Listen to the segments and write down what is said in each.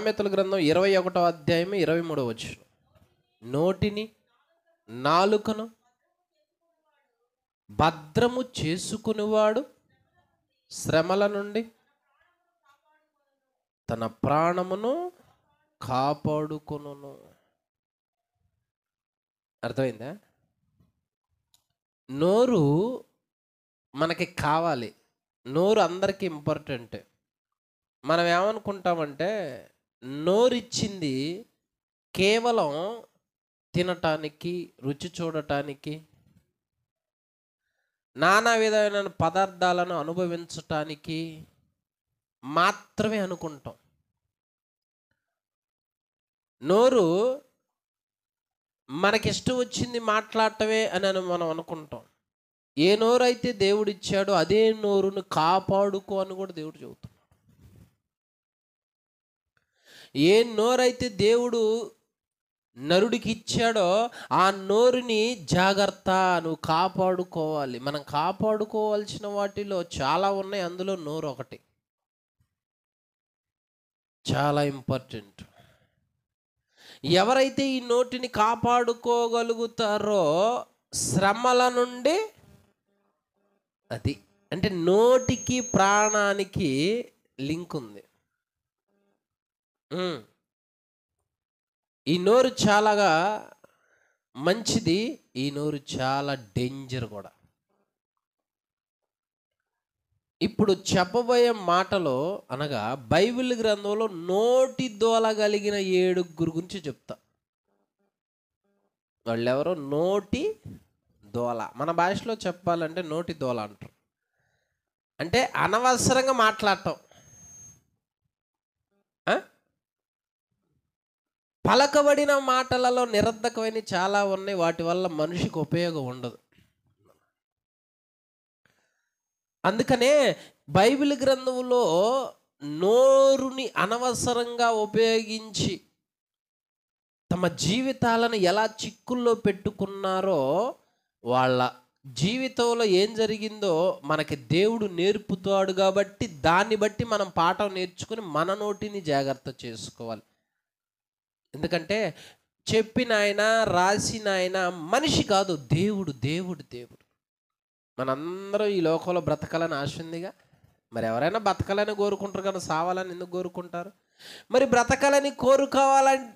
సామెతల గ్రంథం 21వ అధ్యాయం 23వ వచనం. నోటిని నాలుకను భద్రము చేసుకునివాడు శ్రమల నుండి తన ప్రాణమును కాపాడుకొనును. అర్థమైందా? నోరు మనకి కావాలి. నోరు అందరికీ ఇంపార్టెంట్. మనం ఏమనుకుంటామంటే నోరిచ్చింది కేవలం తినటానికి, రుచి చూడటానికి, నానా విధమైన పదార్థాలను అనుభవించటానికి మాత్రమే అనుకుంటాం. నోరు మనకిష్టం వచ్చింది మాట్లాడటమే అని మనం అనుకుంటాం. ఏ నోరు అయితే దేవుడు ఇచ్చాడో అదే నోరును కాపాడుకో అని కూడా దేవుడు చెబుతున్నాడు. ఏ నోరైతే దేవుడు నరుడికి ఇచ్చాడో ఆ నోరుని జాగ్రత్త, నువ్వు కాపాడుకోవాలి. మనం కాపాడుకోవాల్సిన వాటిలో చాలా ఉన్నాయి, అందులో నోరు ఒకటి. చాలా ఇంపార్టెంట్. ఎవరైతే ఈ నోటిని కాపాడుకోగలుగుతారో శ్రమల నుండి, అది అంటే నోటికి ప్రాణానికి లింక్ ఉంది. ఈ నోరు చాలా మంచిది, ఈ నోరు చాలా డేంజర్ కూడా. ఇప్పుడు చెప్పబోయే మాటలో అనగా బైబిల్ గ్రంథంలో నోటి దోల కలిగిన 7 గురించి చెప్తా. వాళ్ళెవరో నోటి దోల, మన భాషలో చెప్పాలంటే నోటి దోల అంటారు. అంటే అనవసరంగా మాట్లాడటం. పలకబడిన మాటలలో నిరర్ధకమైన చాలా ఉన్నాయి, వాటి వల్ల మనిషికి ఉపయోగం ఉండదు. అందుకనే బైబిల్ గ్రంథంలో నోరుని అనవసరంగా ఉపయోగించి తమ జీవితాలను ఎలా చిక్కుల్లో పెట్టుకున్నారో, వాళ్ళ జీవితంలో ఏం జరిగిందో మనకి దేవుడు నేర్పుతాడు. కాబట్టి దాన్ని బట్టి మనం పాఠం నేర్చుకుని మన నోటిని జాగ్రత్త చేసుకోవాలి. ఎందుకంటే చెప్పిన ఆయన, రాసిన ఆయన మనిషి కాదు, దేవుడు. దేవుడు దేవుడు మనందరం ఈ లోకంలో బ్రతకాలని ఆశ ఉందిగా. మరి ఎవరైనా బ్రతకాలని కోరుకుంటారు కానీ సావాలని ఎందుకు కోరుకుంటారు? మరి బ్రతకాలని కోరుకోవాలని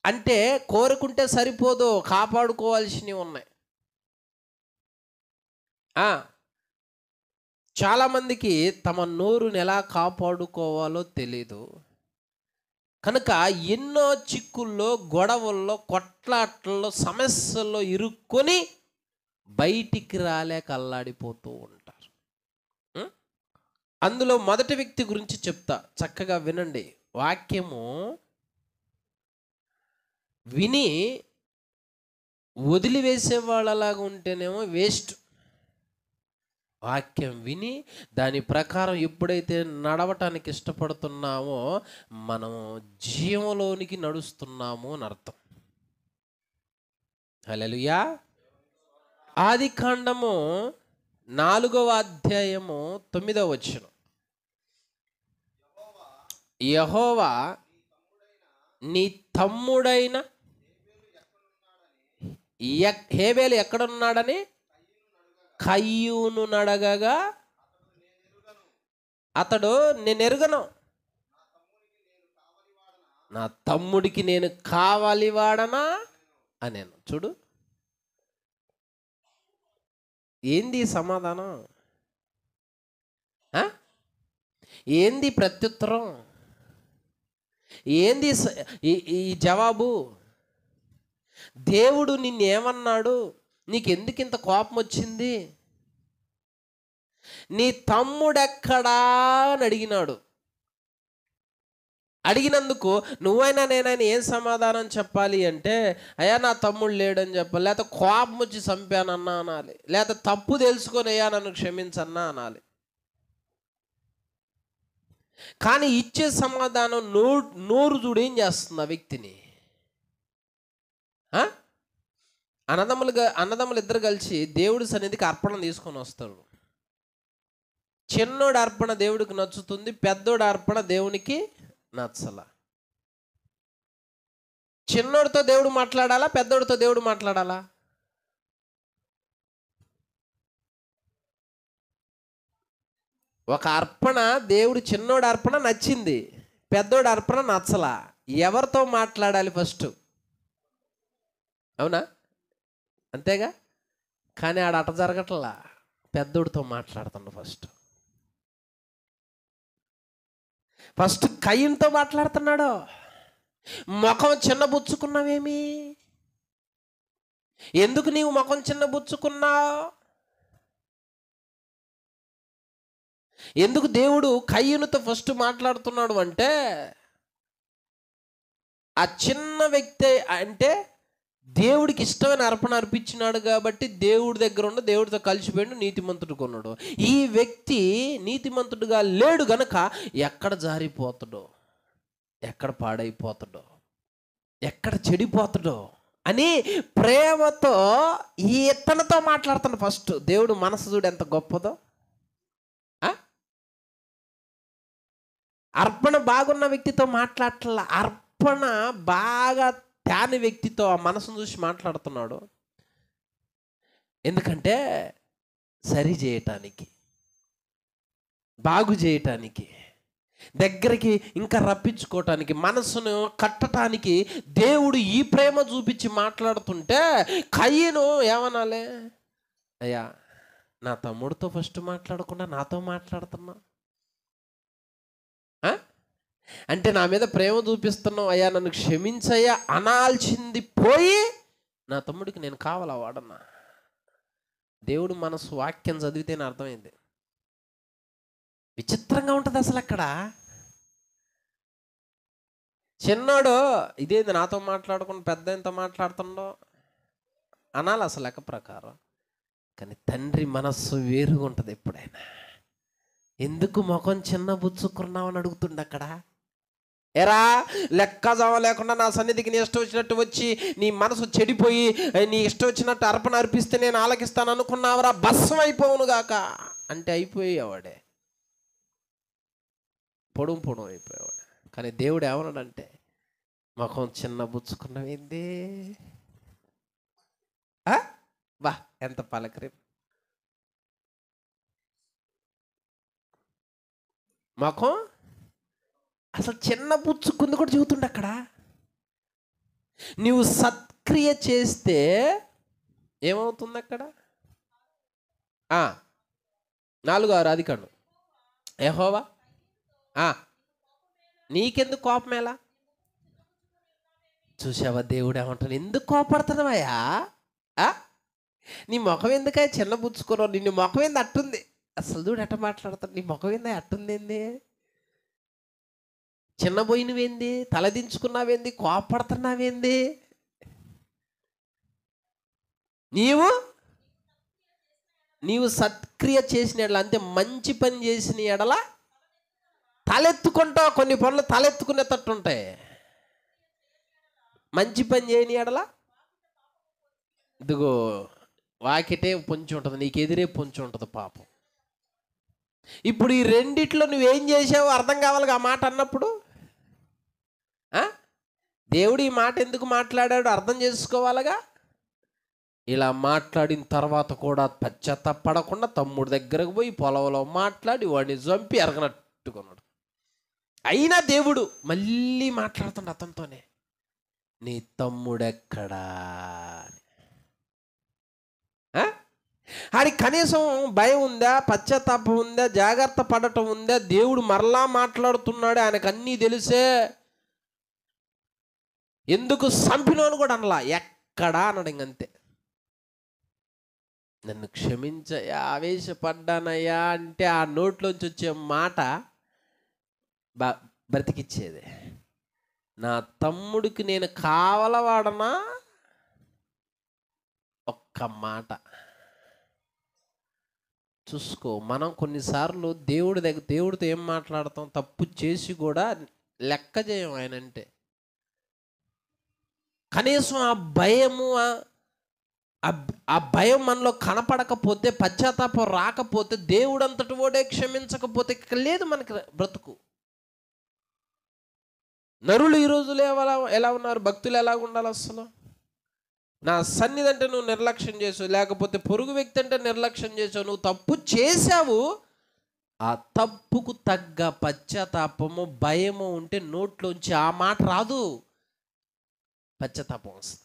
అంటే కోరుకుంటే సరిపోదు, కాపాడుకోవాల్సినవి ఉన్నాయి. చాలామందికి తమ నోరుని ఎలా కాపాడుకోవాలో తెలీదు. కనుక ఎన్నో చిక్కుల్లో, గొడవల్లో, కొట్లాట్లలో, సమస్యల్లో ఇరుక్కొని బయటికి రాలేక అల్లాడిపోతూ ఉంటారు. అందులో మొదటి వ్యక్తి గురించి చెప్తా, చక్కగా వినండి. వాక్యము విని వదిలివేసే వాళ్ళలాగా ఉంటేనేమో వేస్ట్. వాక్యం విని దాని ప్రకారం ఎప్పుడైతే నడవటానికి ఇష్టపడుతున్నామో మనం జీవంలోనికి నడుస్తున్నాము అని అర్థం. హల్లెలూయా. ఆదికాండము 4వ అధ్యాయము 9వ వచనం. యెహోవా నీ తమ్ముడైన హేబేలు ఎక్కడున్నాడని కయ్యూను నడగగా అతడు, నేను ఎరుగను, నా తమ్ముడికి నేను కావలివాడనా అనేను. చూడు, ఏంది సమాధానం? ఏంది ప్రత్యుత్తరం? ఏంది ఈ జవాబు? దేవుడు నిన్నేమన్నాడు? నీకెందుకు ఇంత కోపం వచ్చింది? నీ తమ్ముడెక్కడా అని అడిగినాడు. అడిగినందుకు నువ్వైనా నేనైనా ఏం సమాధానం చెప్పాలి అంటే, అయ్యా నా తమ్ముడు లేడని చెప్పాలి, లేకపోతే కోపం వచ్చి చంపానన్నా అనాలి, లేకపోతే తప్పు తెలుసుకొని అయ్యా నన్ను క్షమించన్నా అనాలి. కానీ ఇచ్చే సమాధానం నోరు చూడు ఏం చేస్తుంది ఆ వ్యక్తిని. అన్నదమ్ములు ఇద్దరు కలిసి దేవుడి సన్నిధికి అర్పణ తీసుకొని వస్తారు. చిన్నోడు అర్పణ దేవుడికి నచ్చుతుంది, పెద్దోడు అర్పణ దేవునికి నచ్చల. చిన్నోడితో దేవుడు మాట్లాడాలా, పెద్దోడితో దేవుడు మాట్లాడాలా? ఒక అర్పణ దేవుడు, చిన్నోడి అర్పణ నచ్చింది, పెద్దోడి అర్పణ నచ్చలా. ఎవరితో మాట్లాడాలి ఫస్ట్? అవునా? అంతేగా. కానీ ఆడ అట జరగట్లా, పెద్దోడితో మాట్లాడుతున్నాడు ఫస్ట్ కయ్యంతో మాట్లాడుతున్నాడు. ముఖం చిన్నబుచ్చుకున్నావేమి? ఎందుకు నీవు ముఖం చిన్నబుచ్చుకున్నావు? ఎందుకు దేవుడు కయ్యనుతో ఫస్ట్ మాట్లాడుతున్నాడు అంటే, ఆ చిన్న వ్యక్తి అంటే దేవుడికి ఇష్టమైన అర్పణ అర్పించినాడు కాబట్టి దేవుడి దగ్గర ఉన్న దేవుడితో కలిసిపోయాడు, నీతిమంతుడు కొన్నాడు. ఈ వ్యక్తి నీతిమంతుడుగా లేడు గనక ఎక్కడ జారిపోతాడో, ఎక్కడ పాడైపోతాడో, ఎక్కడ చెడిపోతాడో అని ప్రేమతో ఈ ఇతనితో మాట్లాడుతాడు ఫస్ట్. దేవుడు మనసు చూడు ఎంత గొప్పదో. అర్పణ బాగున్న వ్యక్తితో మాట్లాడట్ల, అర్పణ బాగా తాని వ్యక్తితో ఆ మనసును చూసి మాట్లాడుతున్నాడు. ఎందుకంటే సరి చేయటానికి, బాగు చేయటానికి, దగ్గరికి ఇంకా రప్పించుకోవటానికి, మనసును కట్టడానికి దేవుడు ఈ ప్రేమ చూపించి మాట్లాడుతుంటే కయ్యను ఏమనాలి? అయ్యా, నా తమ్ముడితో ఫస్ట్ మాట్లాడకుండా నాతో మాట్లాడుతున్నా అంటే నా మీద ప్రేమ చూపిస్తున్నావు, అయ్యా నన్ను క్షమించయ్యా అనాల్సింది పోయి నా తమ్ముడికి నేను కావాలా వాడన్నా. దేవుడు మనసు వాక్యం చదివితేనే అర్థమైంది. విచిత్రంగా ఉంటుంది అసలు. అక్కడ చిన్నోడు ఇదేంది నాతో మాట్లాడకుండా పెద్ద ఎంత మాట్లాడుతుండో అనాలి అసలు లెక్క ప్రకారం. కానీ తండ్రి మనస్సు వేరుగా ఉంటుంది ఎప్పుడైనా. ఎందుకు ముఖం చిన్న బుచ్చుకున్నావు అని అడుగుతుండ అక్కడ. ఎరా లెక్క జమ లేకుండా నా సన్నిధికి నీ ఇష్టం వచ్చినట్టు వచ్చి నీ మనసు చెడిపోయి నీ ఇష్టం వచ్చినట్టు అర్పణ అర్పిస్తే నేను ఆలకిస్తాను అనుకున్నావరా, భస్మం అయిపోవునుగాక అంటే అయిపోయేవాడే, పొడుం అయిపోయేవాడు. కానీ దేవుడు ఏమన్నాడంటే, ముఖం చిన్న బుచ్చుకున్నవేంది? బా ఎంత పలకరి. ముఖం అసలు చిన్న బుచ్చుకుంది కూడా చెబుతుండే అక్కడ. నీవు సత్క్రియ చేస్తే ఏమవుతుంది అక్కడ? 4:6 ఆదికాండం. యెహోవా నీకెందుకు కోపం ఎలా? చూసావా దేవుడు ఏమంటాడు? ఎందుకు కోపడుతున్నావయ్యా? నీ ముఖం ఎందుక చిన్న బుచ్చుకున్నావు? నిన్ను ముఖం ఏంది అట్టుంది? అసలు చూడు ఎట్ట మాట్లాడతాడు. నీ ముఖం ఏంది అట్టుంది? ఏంది చిన్నబోయినవేంది? తలదించుకున్నావేంది? కోపడుతున్నావేంది? నీవు సత్క్రియ చేసిన ఎడల, అంతే మంచి పని చేసిన ఎడల తలెత్తుకుంటావు. కొన్ని పనులు తలెత్తుకునేటట్టు ఉంటాయి. మంచి పని చేయని ఎడల ఇదిగో వాకిటే పొంచి ఉంటుంది, నీకు ఎదురే పొంచి ఉంటుంది పాపం. ఇప్పుడు ఈ రెండిట్లో నువ్వేం చేసావు అర్థం కావాలిగా ఆ మాట అన్నప్పుడు. దేవుడు ఈ మాట ఎందుకు మాట్లాడాడు అర్థం చేసుకోవాలిగా. ఇలా మాట్లాడిన తర్వాత కూడా పశ్చాత్తాపడకుండా తమ్ముడి దగ్గరకు పోయి పొలంలో మాట్లాడి వాడిని చంపి ఎరగనట్టుకున్నాడు. అయినా దేవుడు మళ్ళీ మాట్లాడుతున్నాడు అతనితోనే, నీ తమ్ముడెక్కడా? ఆడికి కనీసం భయం ఉందా, పశ్చాత్తాపం ఉందా, జాగ్రత్త పడటం ఉందా? దేవుడు మరలా మాట్లాడుతున్నాడు, ఆయనకు అన్నీ తెలిసే. ఎందుకు చంపినోని కూడా అనలా, ఎక్కడా అన్నాడు. ఇంకంతే, నన్ను క్షమించయ్యా, ఆవేశపడ్డానయ్యా అంటే ఆ నోట్లోంచి వచ్చే మాట బ్రతికిచ్చేది. నా తమ్ముడికి నేను కావలవాడనా? ఒక్క మాట చూసుకో. మనం కొన్నిసార్లు దేవుడితో ఏం మాట్లాడతాం, తప్పు చేసి కూడా లెక్క చేయం ఆయన అంటే. కనీసం ఆ భయము, ఆ భయం మనలో కనపడకపోతే, పశ్చాత్తాపం రాకపోతే, దేవుడు అంతటి వాడే క్షమించకపోతే లేదు మనకి బ్రతుకు. నరులు ఈ రోజులో ఎలా ఉన్నారు? భక్తులు ఎలా ఉండాలి అసలు? నా సన్నిధి అంటే నువ్వు నిర్లక్ష్యం చేసావు, లేకపోతే పొరుగు వ్యక్తి అంటే నిర్లక్ష్యం చేసావు, నువ్వు తప్పు చేశావు. ఆ తప్పుకు తగ్గ పశ్చాత్తాపము, భయము ఉంటే నోట్లోంచి ఆ మాట రాదు, పశ్చాత్తాపం వస్తుంది.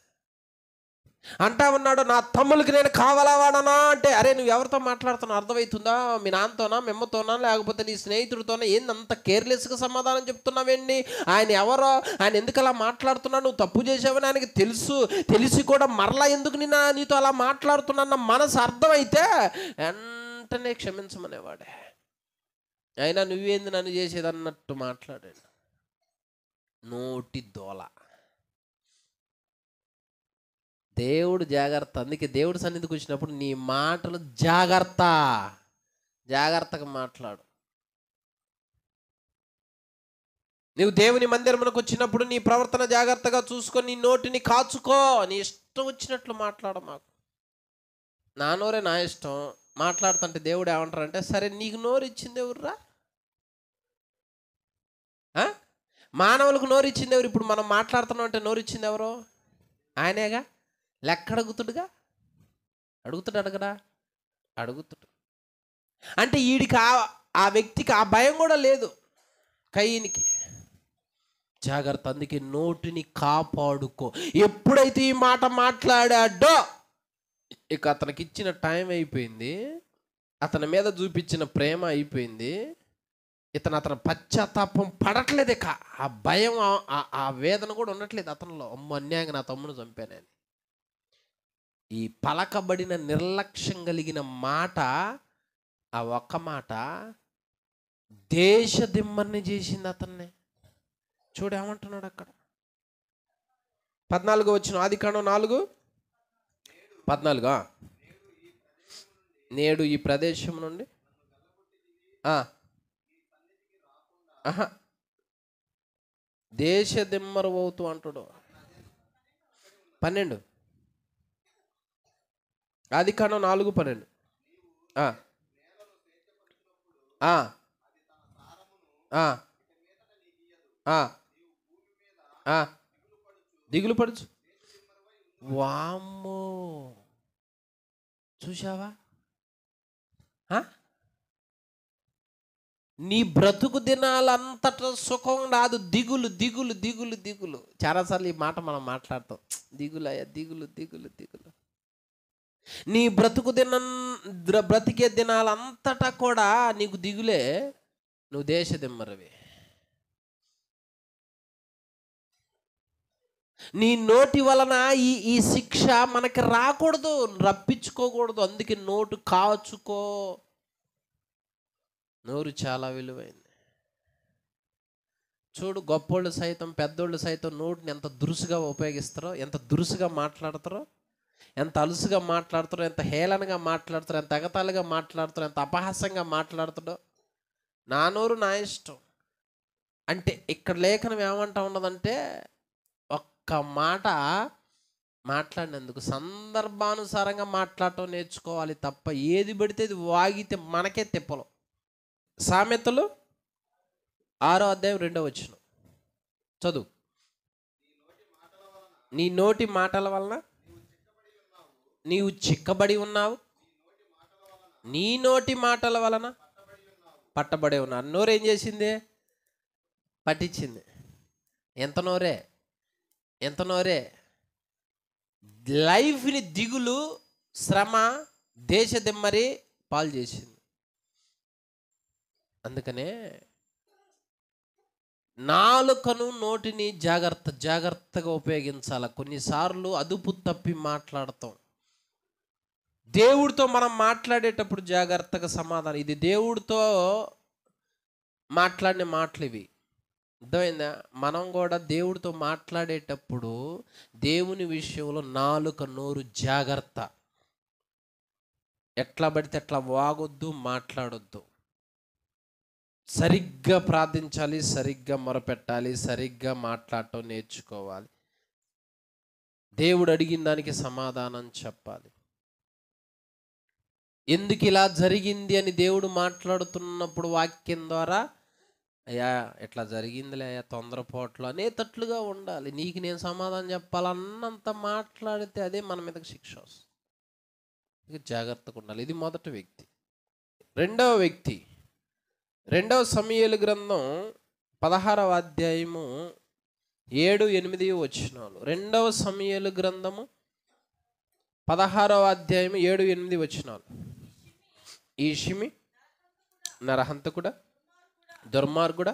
అంటా ఉన్నాడు, నా తమ్ములకి నేను కావాలా వాడనా అంటే, అరే నువ్వు ఎవరితో మాట్లాడుతున్నావు అర్థమవుతుందా? మీ నాన్నతోనా, మెమ్మతోనా, లేకపోతే నీ స్నేహితుడితోనా? ఏంది అంత కేర్లెస్గా సమాధానం చెప్తున్నావేంటి? ఆయన ఎవరో, ఆయన ఎందుకు అలా మాట్లాడుతున్నావు? నువ్వు తప్పు చేసావని ఆయనకి తెలుసు, తెలిసి కూడా మరలా ఎందుకు నీతో అలా మాట్లాడుతున్నా మనసు అర్థమైతే వెంటనే క్షమించమనేవాడే. అయినా నువ్వేంది నన్ను చేసేది అన్నట్టు మాట్లాడాడు. నోటి దోల. దేవుడు జాగ్రత్త. అందుకే దేవుడి సన్నిధికి వచ్చినప్పుడు నీ మాటలు జాగ్రత్తగా మాట్లాడు. నువ్వు దేవుని మందిరమునకు వచ్చినప్పుడు నీ ప్రవర్తన జాగ్రత్తగా చూసుకొని నీ నోటిని కాచుకో. నీ ఇష్టం వచ్చినట్లు మాట్లాడ మాకు. నా నోరే నా ఇష్టం మాట్లాడుతుంటే దేవుడు ఏమంటారంటే, సరే నీకు నోరు ఇచ్చింది ఎవర్రా? మానవులకు నోరు ఇచ్చింది ఎవరు? ఇప్పుడు మనం మాట్లాడుతున్నాం అంటే నోరు ఇచ్చింది ఎవరు? ఆయనేగా. లెక్క అడుగుతాడుగా. అడగడా? అడుగుతాడు. అంటే వీడికి ఆ వ్యక్తికి ఆ భయం కూడా లేదు, కయ్యనికి. జాగ్రత్త. అందుకే నోటిని కాపాడుకో. ఎప్పుడైతే ఈ మాట మాట్లాడాడో ఇక అతనికి ఇచ్చిన టైం అయిపోయింది, అతని మీద చూపించిన ప్రేమ అయిపోయింది. అతను పశ్చాత్తాపం పడట్లేదు. ఇక ఆ భయం, ఆ వేదన కూడా ఉండట్లేదు అతనిలో. అమ్మ, అన్యాయంగా నా తమ్మును చంపానని. ఈ పలకబడిన నిర్లక్ష్యం కలిగిన మాట, ఆ ఒక్క మాట దేశ దిమ్మర్ని చేసింది అతన్ని. చూడేమంటున్నాడు అక్కడ 14 వచ్చిన ఆదికాండం 4:14. నేడు ఈ ప్రదేశం నుండి దేశ దిమ్మరు అవుతూ అంటాడు. 12 ఆదికాండం 4:12. దిగులు పడుచు. వామ్మో, చూశావా? నీ బ్రతుకు దినాలంతటా సుఖం రాదు. దిగులు దిగులు దిగులు దిగులు. చాలాసార్లు ఈ మాట మనం మాట్లాడతాం, దిగులయ్యా దిగులు దిగులు దిగులు. నీ బ్రతికే దినాలంతటా కూడా నీకు దిగులే. నువ్వు దేశ దిమ్మరవి. నీ నోటి వలన ఈ శిక్ష మనకి రాకూడదు, రప్పించుకోకూడదు. అందుకే నోటు కాచుకో. నోరు చాలా విలువైంది. చూడు, గొప్పోళ్ళు సైతం, పెద్దోళ్ళు సైతం నోటిని ఎంత దురుసుగా ఉపయోగిస్తారో, ఎంత దురుసుగా మాట్లాడతారో, ఎంత అలుసుగా మాట్లాడతారో, ఎంత హేళనగా మాట్లాడతారో, ఎంత ఎగతాళిగా మాట్లాడతారో, ఎంత అపహాస్యంగా మాట్లాడుతాడో. నా నోరు నా ఇష్టం అంటే ఇక్కడ లేఖనం ఏమంటా ఉన్నదంటే, ఒక్క మాట మాట్లాడినందుకు సందర్భానుసారంగా మాట్లాడటం నేర్చుకోవాలి తప్ప ఏది పడితే అది వాగితే మనకే తిప్పలు. సామెతలు 6:2 చదువు. నీ నోటి మాటల వలన నీవు చిక్కబడి ఉన్నావు, నీ నోటి మాటల వలన పట్టబడి ఉన్నావు. నోరు ఏం చేసింది? పట్టించింది. ఎంత నోరే లైఫ్ని దిగులు, శ్రమ, దేశ దిమ్మరి పాలు చేసింది. అందుకనే నాలుకను, నోటిని జాగ్రత్తగా ఉపయోగించాలి. కొన్నిసార్లు అదుపు తప్పి మాట్లాడతాం. దేవుడితో మనం మాట్లాడేటప్పుడు జాగ్రత్తగా సమాధానం. ఇది దేవుడితో మాట్లాడిన మాటలు ఇవి. అర్థమైందా? మనం కూడా దేవుడితో మాట్లాడేటప్పుడు దేవుని విషయంలో నాలుక, నోరు జాగ్రత్త. ఎట్లా పడితే ఎట్లా వాగొద్దు, మాట్లాడొద్దు. సరిగ్గా ప్రార్థించాలి, సరిగ్గా మొరపెట్టాలి, సరిగ్గా మాట్లాడటం నేర్చుకోవాలి. దేవుడు అడిగిన దానికి సమాధానం చెప్పాలి. ఎందుకు ఇలా జరిగింది అని దేవుడు మాట్లాడుతున్నప్పుడు వాక్యం ద్వారా అయ్యా ఇట్లా జరిగిందిలే అయ్యా తొందరపాట్లు అనేటట్లుగా ఉండాలి. నీకు నేను సమాధానం చెప్పాలన్నంత మాట్లాడితే అదే మన మీదకి శిక్ష వస్తుంది. ఇక జాగ్రత్తగా ఉండాలి. ఇది మొదటి వ్యక్తి. రెండవ వ్యక్తి, 2 సమూయేలు గ్రంథం 16వ అధ్యాయము 7, 8 వచనాలు. 2 సమూయేలు గ్రంథము 16వ అధ్యాయము 7, 8 వచనాలు. ఈ షిమి నరహంతకుడా, దుర్మార్గుడా,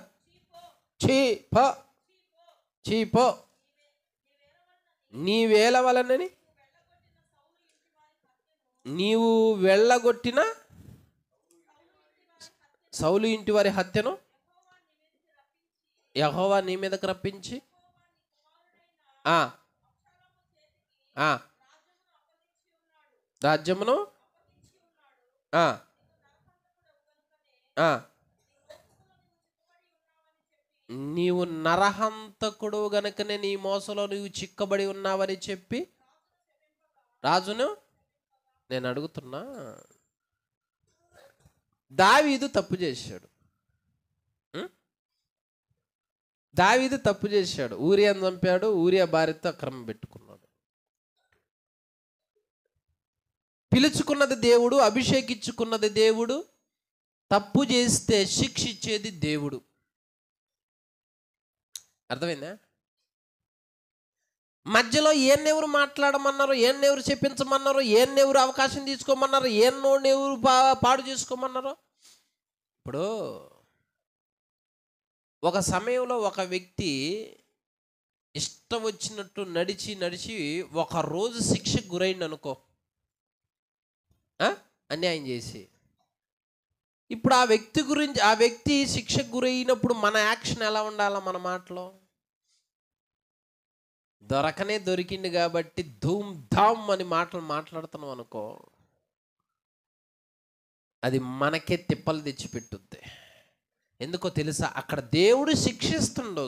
చీపో నీ వేల వలనని నీవు వెళ్ళగొట్టిన సౌలు ఇంటి వారి హత్యను యెహోవా నీ మీదకు రప్పించి రాజ్యమును నీవు నరహంతకుడు గనుకనే నీ మోసలో నీవు చిక్కబడి ఉన్నావని చెప్పి రాజును నేను అడుగుతున్నా. దావీదు తప్పు చేశాడు. దావీదు తప్పు చేశాడు. ఊరియాను చంపాడు. ఊరియా భార్యతో అక్రమం పెట్టుకున్నాడు. పిలుచుకున్నది దేవుడు, అభిషేకించుకున్నది దేవుడు. తప్పు చేస్తే శిక్ష ఇచ్చేది దేవుడు. అర్థమైందా? మధ్యలో ఏన్నెవరు మాట్లాడమన్నారు, ఏన్నెవరు చెప్పించమన్నారు, ఏన్నెవరు అవకాశం తీసుకోమన్నారు, ఏన్నోడెవరు పాడు చేసుకోమన్నారు. ఇప్పుడు ఒక సమయంలో ఒక వ్యక్తి ఇష్టం వచ్చినట్టు నడిచి ఒక రోజు శిక్షకు గురైంది అనుకో, అన్యాయం చేసి. ఇప్పుడు ఆ వ్యక్తి శిక్షకు గురైనప్పుడు మన యాక్షన్ ఎలా ఉండాలా? మన మాటలో దొరికింది కాబట్టి ధూమ్ ధామ్ అని మాటలు మాట్లాడుతున్నాం అనుకో, అది మనకే తిప్పలు తెచ్చిపెట్టుద్ది. ఎందుకో తెలుసా? అక్కడ దేవుడు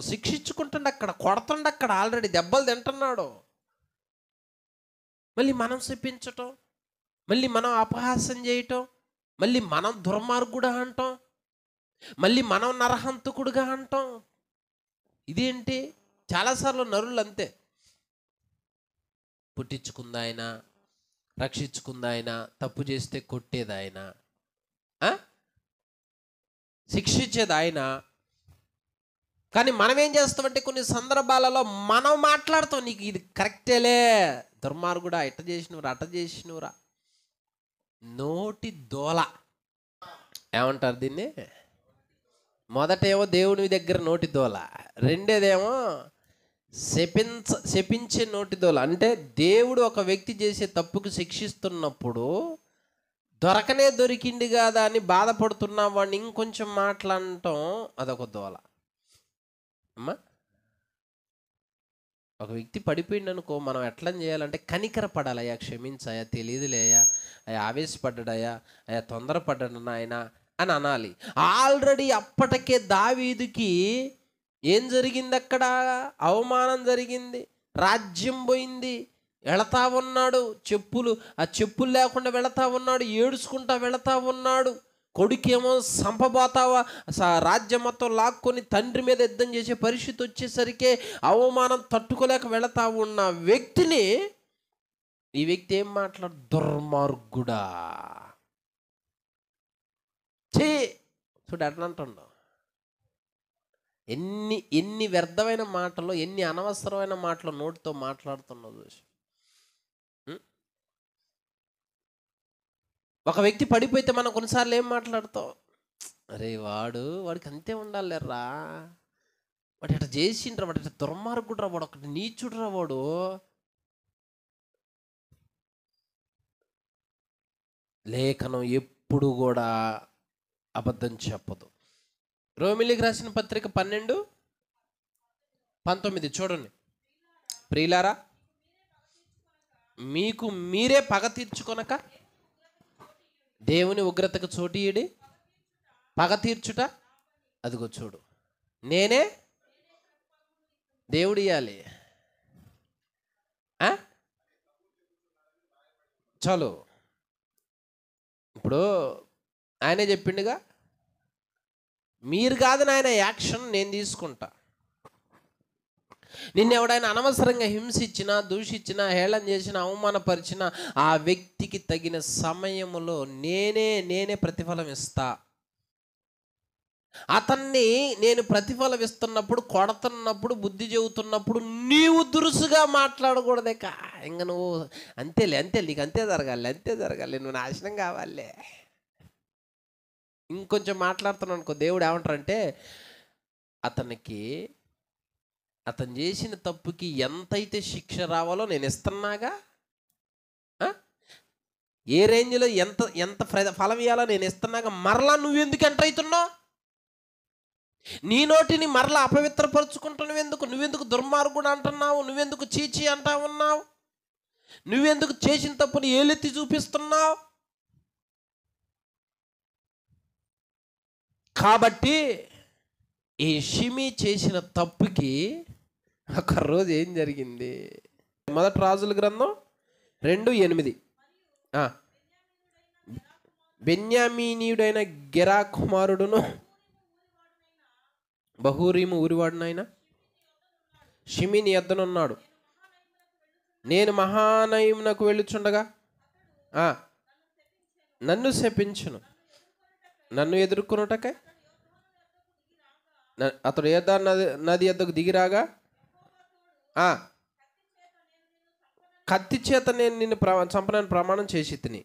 శిక్షించుకుంటుండే, అక్కడ కొడుతుండే, అక్కడ ఆల్రెడీ దెబ్బలు తింటున్నాడు. మళ్ళీ మనం శపించటం, మళ్ళీ మనం అపహాస్యం చేయటం, మళ్ళీ మనం దుర్మార్గుడా అంటాం, మళ్ళీ మనం నరహంతకుడుగా అంటాం. ఇదేంటి? చాలాసార్లు నరులు అంతే. పుట్టించుకుంది ఆయన, రక్షించుకుంది ఆయన, తప్పు చేస్తే కొట్టేది ఆయన, శిక్షించేది ఆయన. కానీ మనం ఏం చేస్తామంటే కొన్ని సందర్భాలలో మనం మాట్లాడుతాం, నీకు ఇది కరెక్టేలే, దుర్మార్గుడా, ఇట్ట చేసినవురా, అట్ట చేసినవురా. నోటి దోల ఏమంటారు దీన్ని? మొదటేమో దేవుని దగ్గర నోటి దోల, రెండేదేమో శపించే నోటి దోల. అంటే దేవుడు ఒక వ్యక్తి చేసే తప్పుకు శిక్షిస్తున్నప్పుడు దొరికింది కదా అని బాధపడుతున్నా వాడిని ఇంకొంచెం మాట్లాడటం అదొక దోల. అమ్మా, ఒక వ్యక్తి పడిపోయింది అనుకో, మనం ఎట్లా చేయాలంటే కనికర పడాలి. అయ్యా క్షమించాయా, తెలియదులేయా, అయ్యా ఆవేశపడ్డాడయ్యా, అయ్యా తొందరపడ్డాడు నాయన అని అనాలి. ఆల్రెడీ అప్పటికే దావీదుకి ఏం జరిగింది? అక్కడ అవమానం జరిగింది, రాజ్యం పోయింది. వెళతా ఉన్నాడు, చెప్పులు లేకుండా వెళతా ఉన్నాడు, ఏడుచుకుంటా వెళతా ఉన్నాడు. కొడుకేమో సంపబోతావా, రాజ్యం మొత్తం లాక్కొని తండ్రి మీద యుద్ధం చేసే పరిస్థితి వచ్చేసరికి అవమానం తట్టుకోలేక వెళతా ఉన్న వ్యక్తిని ఈ వ్యక్తి ఏం మాట్లాడు? దుర్మార్గుడా, చూడు ఎట్లా అంటుండో. ఎన్ని వ్యర్థమైన మాటలు, ఎన్ని అనవసరమైన మాటలు నోటితో మాట్లాడుతున్నావు చూసి. ఒక వ్యక్తి పడిపోతే మనం కొన్నిసార్లు ఏం మాట్లాడతాం? అరే వాడికి అంతే ఉండాలిరా, వాడు ఇట్లా చేసిండ్రా, వాడు ఇట్లా దుర్మార్గుడ్రా, వాడు ఒకటి నీచుడ్రా వాడు. లేఖనం ఎప్పుడు కూడా అబద్ధం చెప్పదు. రోమిలికి రాసిన పత్రిక 12:19 చూడండి. ప్రియులారా, మీకు మీరే పగ తీర్చుకొనక దేవుని ఉగ్రతకు చోటీయడి. పగ తీర్చుట అదిగో చూడు, నేనే దేవుడు ఇయ్యాలి. చలో, ఇప్పుడు ఆయనే చెప్పిండుగా, మీరు కాదు నాయన యాక్షన్, నేను తీసుకుంటా. నిన్ను ఎవడైనా అనవసరంగా హింసించినా, దూషించినా, హేళన చేసినా, అవమానపరిచినా ఆ వ్యక్తికి తగిన సమయంలో నేనే ప్రతిఫలం ఇస్తా. అతన్ని నేను ప్రతిఫలం ఇస్తున్నప్పుడు, కొడుతున్నప్పుడు, బుద్ధి చెబుతున్నప్పుడు నీవు దురుసుగా మాట్లాడకూడదే. ఇంక నువ్వు అంతేలే, నీకు అంతే జరగాలి, నువ్వు నాశనం కావాలే. ఇంకొంచెం మాట్లాడుతున్నాను అనుకో, దేవుడు ఏమంటారంటే, అతను చేసిన తప్పుకి ఎంతైతే శిక్ష రావాలో నేను ఇస్తున్నాగా, ఏ రేంజ్లో ఎంత ఫలం ఇవ్వాలో నేను ఇస్తున్నాగా, మరలా నువ్వెందుకు ఎంటర్ అవుతున్నావు? నీ నోటిని మరలా అపవిత్రపరుచుకుంటున్నావు ఎందుకు? నువ్వెందుకు దుర్మార్గుడు అంటున్నావు? నువ్వెందుకు చీచి అంటా ఉన్నావు? నువ్వెందుకు చేసిన తప్పుని ఏలెత్తి చూపిస్తున్నావు? కాబట్టి ఈ షిమీ చేసిన తప్పుకి ఒక రోజు ఏం జరిగింది? మొదటి రాజుల గ్రంథం 2:8. బెన్యామీనీయుడైన గెరా కుమారుడును బహూరీము ఊరివాడునైనా షిమీ నీ యొద్దనున్నాడు. నేను మహానయమునకు వెళ్ళుచుండగా నన్ను శపించును. నన్ను ఎదుర్కొనుటకై అతడు యోర్దాను నది యొద్దకు దిగిరాగా కత్తి చేత నేను నిన్ను చంపనని ప్రమాణం చేసి తిని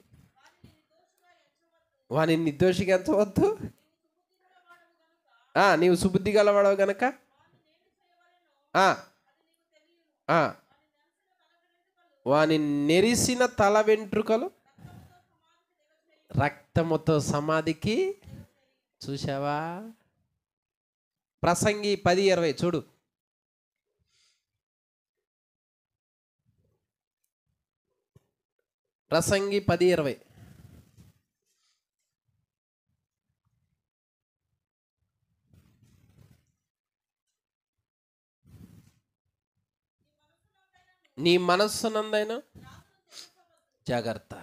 వాని నిర్దోషిగా ఎంచవద్దు. నీవు సుబుద్ధి గలవాడవు గనక వాని నెరిసిన తల వెంట్రుకలు రక్తముతో సమాధికి. చూసావా? ప్రసంగి 10:20 చూడు. ప్రసంగి 10:20. నీ మనస్సునందైనా జాగ్రత్త.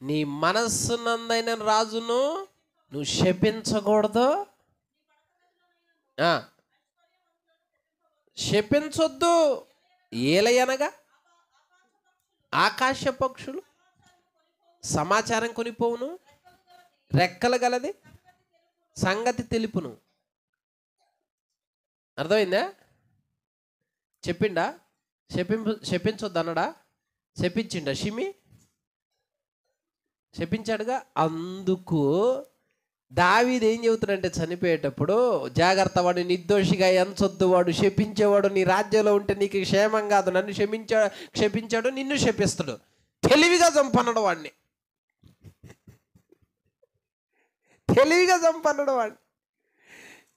నీ మనస్సునందైన రాజును నువ్వు శపించకూడదు. శపించొద్దు. ఏలయనగా ఆకాశ పక్షులు సమాచారం కొనిపోవును, రెక్కలు గలది సంగతి తెలుపును. అర్థమైందా? చెప్పిండా? శపించొద్దు అన్నాడా? శపించిండా? షిమి శపించాడుగా. అందుకు దావీదు ఏం చెబుతాడంటే చనిపోయేటప్పుడు, జాగ్రత్త, వాడు నిర్దోషిగా ఎంచొద్దు, వాడు శపించేవాడు నీ రాజ్యంలో ఉంటే నీకు క్షేమం కాదు. నన్ను క్షపించాడు, నిన్ను శపిస్తాడు. తెలివిగా చంపన్నాడు వాడిని, తెలివిగా చంపన్నాడు వాడిని.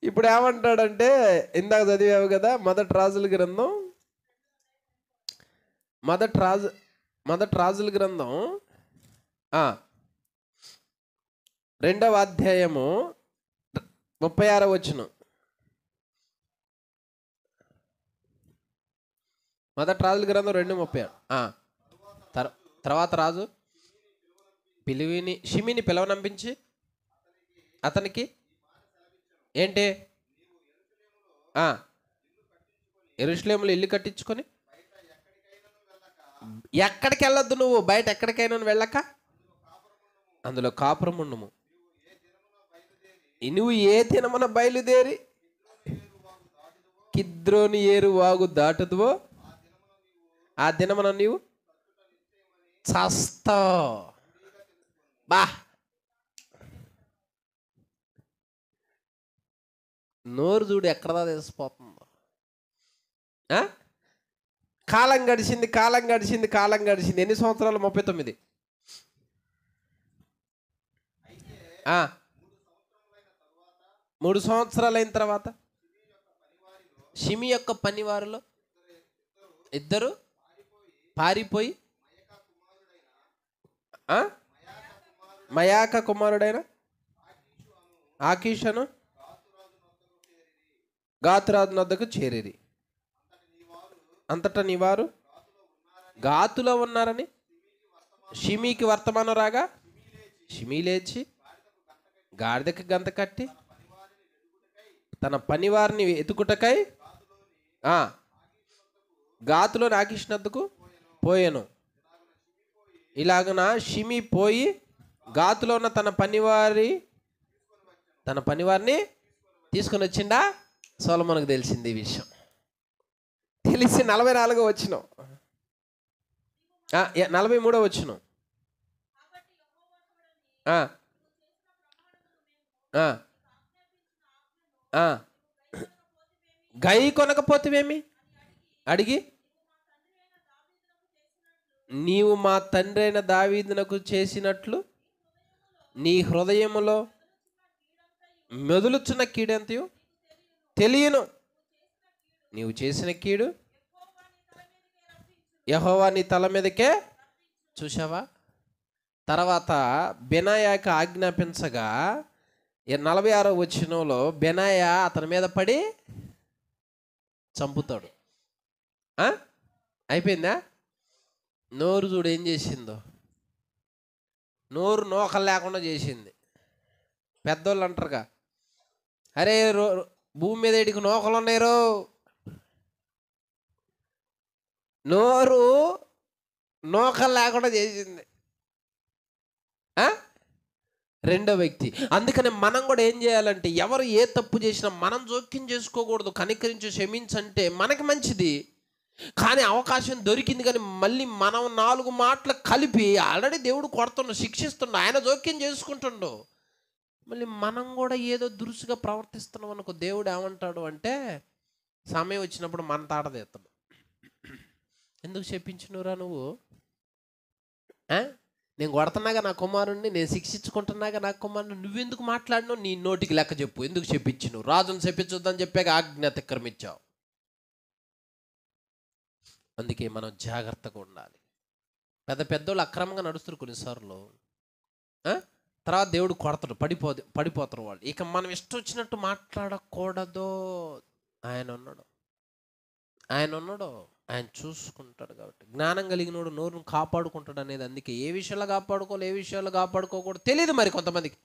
ఇప్పుడు ఏమంటాడంటే, ఇందాక చదివావు కదా మొదటి రాజుల గ్రంథం 2వ అధ్యాయము 36వ వచనం. మొదటి రాజుల గ్రంథం 2:36. తర్వాత రాజు షిమిని పిలవనంపించి అతనికి ఏంటి? యెరూషలేములో ఇల్లు కట్టించుకొని ఎక్కడికి వెళ్ళొద్దు నువ్వు, బయట ఎక్కడికైనా వెళ్ళక అందులో కాపురం ఉండుము. నువ్వు ఏ దినమున బయలుదేరి కిద్రోని ఏరు వాగు దాటుదువో ఆ దినమున నీవు చస్తావు. బా, నోరు చూడు ఎక్కడదా తెలిసిపోతుందో. కాలం గడిచింది. ఎన్ని సంవత్సరాలు? 39. 3 సంవత్సరాలు అయిన తర్వాత షిమి యొక్క పనివారిలో ఇద్దరు పారిపోయి మయాక కుమారుడైన ఆకీషును గాతురాజు వద్దకు చేరిరి. అంతటా నీవారు గాతులో ఉన్నారని షిమీకి వర్తమానం రాగా షిమీ లేచి గాడిదకి గంత కట్టి తన పనివారిని ఎతుకుటకై గాతులో ఆకీషినద్దుకు పోయాను. ఇలాగన షిమి పోయి గాతులో ఉన్న తన పనివారిని తీసుకొని వచ్చిండా. సొలొమోనుకు తెలిసింది ఈ విషయం. తెలిసి 44వ వచనం 43వ వచనం గై కొనకపోతేవేమి అడిగి, నీవు మా తండ్రి అయిన దావీదునకు చేసినట్లు నీ హృదయములో మెదులుచున్న కీడెంతయు తెలియను. నీవు చేసిన కీడు యెహోవా నీ తల మీదకే. చూసావా? తర్వాత బెనాయాకి ఆజ్ఞాపించగా 46వ వచనంలో బెనాయా అతని మీద పడి చంపుతాడు. అయిపోయిందా? నోరు చూడు ఏం చేసిందో. నోరు నోకలు లేకుండా చేసింది. పెద్దోళ్ళు అంటారుగా, అరే భూమి మీద ఇడికి నోకలు ఉన్నాయో. నోరు నోకలు లేకుండా చేసింది రెండో వ్యక్తి. అందుకని మనం కూడా ఏం చేయాలంటే, ఎవరు ఏ తప్పు చేసినా మనం జోక్యం చేసుకోకూడదు. కనికరించి క్షమించంటే మనకి మంచిది. కానీ అవకాశం దొరికింది, కానీ మళ్ళీ మనం 4 మాటలు కలిపి ఆల్రెడీ దేవుడు కొడుతుండు, శిక్షిస్తుండు, ఆయన జోక్యం చేసుకుంటుండు. మళ్ళీ మనం కూడా ఏదో దురుసుగా ప్రవర్తిస్తున్నాం అనుకో, దేవుడు ఏమంటాడు అంటే, సమయం వచ్చినప్పుడు మన తాట తీస్తాడు. ఎందుకు చెప్పించినవురా నువ్వు? నేను కొడుతున్నాగా నా కుమారుణ్ణి, నేను శిక్షించుకుంటున్నాగా నా కుమారుని, నువ్వెందుకు మాట్లాడినావు? నీ నోటికి లెక్క చెప్పు. ఎందుకు చెప్పించినావు? రాజును చెప్పించొద్దని చెప్పాక ఆజ్ఞ అతిక్రమించావు. అందుకే మనం జాగ్రత్తగా ఉండాలి. పెద్దోళ్ళు అక్రమంగా నడుస్తారు కొన్నిసార్లు. తర్వాత దేవుడు కొడతాడు, పడిపోతారు వాళ్ళు. ఇక మనం ఇష్టం వచ్చినట్టు మాట్లాడకూడదు. ఆయన ఉన్నాడు, ఆయన చూసుకుంటాడు. కాబట్టి జ్ఞానం కలిగినోడు నోరును కాపాడుకుంటాడు అనేది. అందుకే ఏ విషయాలు కాపాడుకోవాలి, ఏ విషయాలు కాపాడుకోకూడదు తెలియదు మరి కొంతమందికి.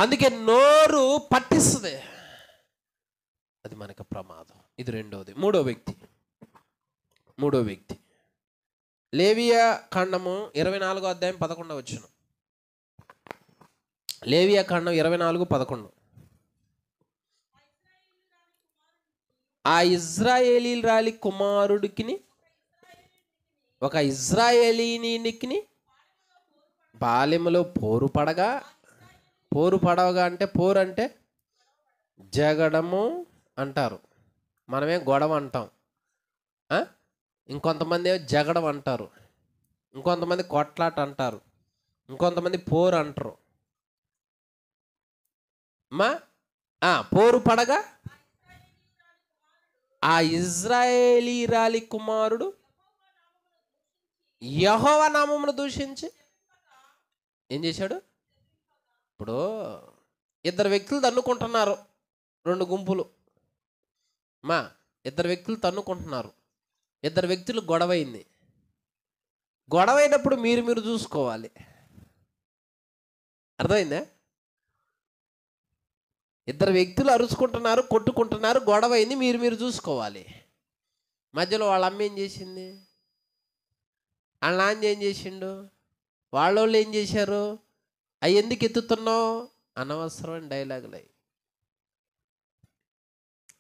అందుకే నోరు పట్టిస్తుంది, అది మనకు ప్రమాదం. ఇది రెండోది. మూడో వ్యక్తి లేవియా కాండము 24వ అధ్యాయం 11వ వచనం. లేవియా కాండం 24:11. ఆ ఇజ్రాయేలీరాలి కుమారుడికి, ఒక ఇజ్రాయేలీనికి బాలెములో పోరు పడవగా అంటే, పోరు అంటే జగడము అంటారు. మనమే గొడవ అంటాం. ఇంకొంతమంది జగడం అంటారు, ఇంకొంతమంది కొట్లాట అంటారు, ఇంకొంతమంది పోరు అంటారు. పోరు పడగా ఆ ఇజ్రాయేలీరాలి కుమారుడు యెహోవా నామమును దూషించి ఏం చేశాడు? ఇప్పుడు 2 వ్యక్తులు తన్నుకుంటున్నారు, 2 గుంపులు. 2 వ్యక్తులు తన్నుకుంటున్నారు, 2 వ్యక్తులు గొడవైంది. గొడవైనప్పుడు మీరు చూసుకోవాలి. అర్థమైందా? 2 వ్యక్తులు అరుచుకుంటున్నారు, కొట్టుకుంటున్నారు, గొడవైంది, మీరు చూసుకోవాలి. మధ్యలో వాళ్ళ అమ్మ ఏం చేసింది? వాళ్ళ నాన్న ఏం చేసిండు? వాళ్ళోళ్ళు ఏం చేశారు? అవి ఎందుకు ఎత్తుతున్నావు? అనవసరమైన డైలాగులు.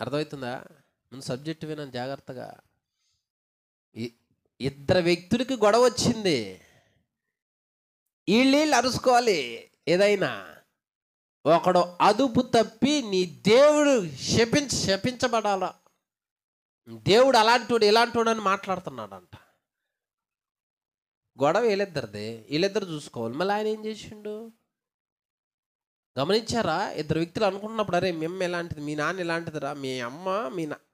అర్థమవుతుందా? ముందు సబ్జెక్ట్ వినండి జాగ్రత్తగా. 2 వ్యక్తులకి గొడవ వచ్చింది, వీళ్ళు అరుచుకోవాలి. ఏదైనా ఒకడు అదుపు తప్పి నీ దేవుడు శపించబడాలా, దేవుడు అలాంటి ఇలాంటి అని మాట్లాడుతున్నాడంట. గొడవ వీళ్ళిద్దరు చూసుకోవాలి. మళ్ళీ ఆయన ఏం చేసిండు గమనించారా? 2 వ్యక్తులు అనుకుంటున్నప్పుడు, అరే మీ అమ్మ ఎలాంటిది, మీ నాన్న ఎలాంటిదిరా, మీ అమ్మ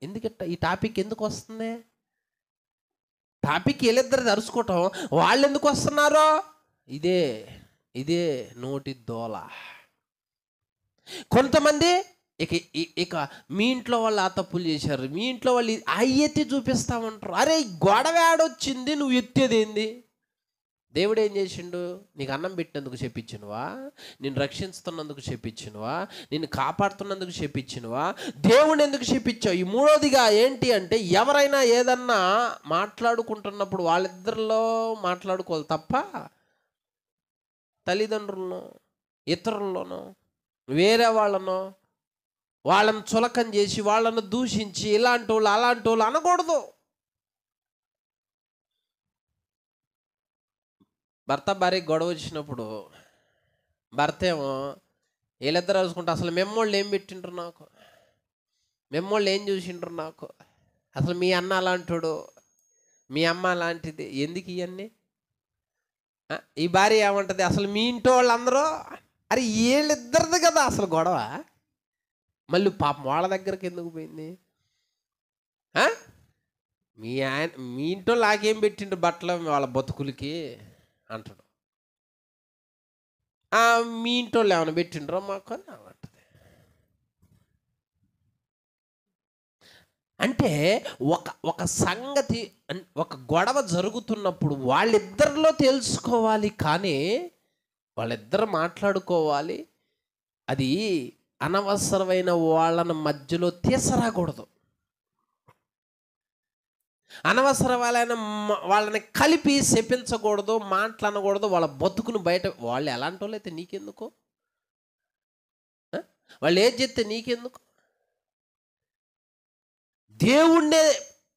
ఎందుకట్ట ఈ టాపిక్ ఎందుకు వస్తుంది? టాపిక్ వీళ్ళిద్దరిది అరుచుకోవటం, వాళ్ళు ఎందుకు వస్తున్నారో? ఇదే నోటి దోల. కొంతమంది ఇక మీ ఇంట్లో వాళ్ళు ఆ తప్పులు చేశారు, మీ ఇంట్లో వాళ్ళు ఎత్తి చూపిస్తా ఉంటారు. అరే గొడవ ఆడొచ్చింది, నువ్వు ఎత్తేదేంది? దేవుడు ఏం చేసిండు? నీకు అన్నం పెట్టినందుకు చెప్పించినవా? నిన్ను రక్షిస్తున్నందుకు చెప్పించినవా? నిన్ను కాపాడుతున్నందుకు చెప్పించినవా? దేవుని ఎందుకు చెప్పించావు? ఈ మూడోదిగా ఏంటి అంటే, ఎవరైనా ఏదన్నా మాట్లాడుకుంటున్నప్పుడు వాళ్ళిద్దరిలో మాట్లాడుకోవాలి తప్ప తల్లిదండ్రులను, ఇతరులను, వేరే వాళ్ళను, వాళ్ళని చులకం చేసి వాళ్ళను దూషించి ఇలాంటి వాళ్ళు అలాంటి వాళ్ళు అనకూడదు. భర్త భార్య గొడవ వచ్చినప్పుడు భర్త ఏమో వీళ్ళిద్దరు రాసుకుంటా, అసలు మెమ్మోళ్ళు ఏం పెట్టిండ్రు నాకు, మెమ్మోళ్ళు ఏం చూసిండ్రు నాకు, అసలు మీ అన్న అలాంటాడు, మీ అమ్మ అలాంటిది, ఎందుకు ఇవన్నీ? ఈ భార్య ఏమంటుంది, అసలు మీ ఇంటి వాళ్ళందరూ, అరే వీళ్ళిద్దరిది కదా అసలు గొడవ, మళ్ళీ పాపం వాళ్ళ దగ్గరికి ఎందుకు పోయింది? మీ ఇంట్లో నాకేం పెట్టిండ్రు బట్టలు వాళ్ళ బతుకులకి అంటాడు. మీ ఇంట్లో ఏమైనా పెట్టిండ్రో మాకు అని అంటది. అంటే ఒక సంగతి, ఒక గొడవ జరుగుతున్నప్పుడు వాళ్ళిద్దరిలో తెలుసుకోవాలి, కానీ వాళ్ళిద్దరు మాట్లాడుకోవాలి. అది అనవసరమైన వాళ్ళని మధ్యలో తీసుకురాకూడదు. అనవసరమైన వాళ్ళని కలిపి శపించకూడదు, మాట్లాడకూడదు. వాళ్ళ బతుకును బయట, వాళ్ళు ఎలాంటి వాళ్ళు అయితే నీకెందుకు, వాళ్ళు ఏది చెప్తే నీకెందుకు? దేవుణ్ణే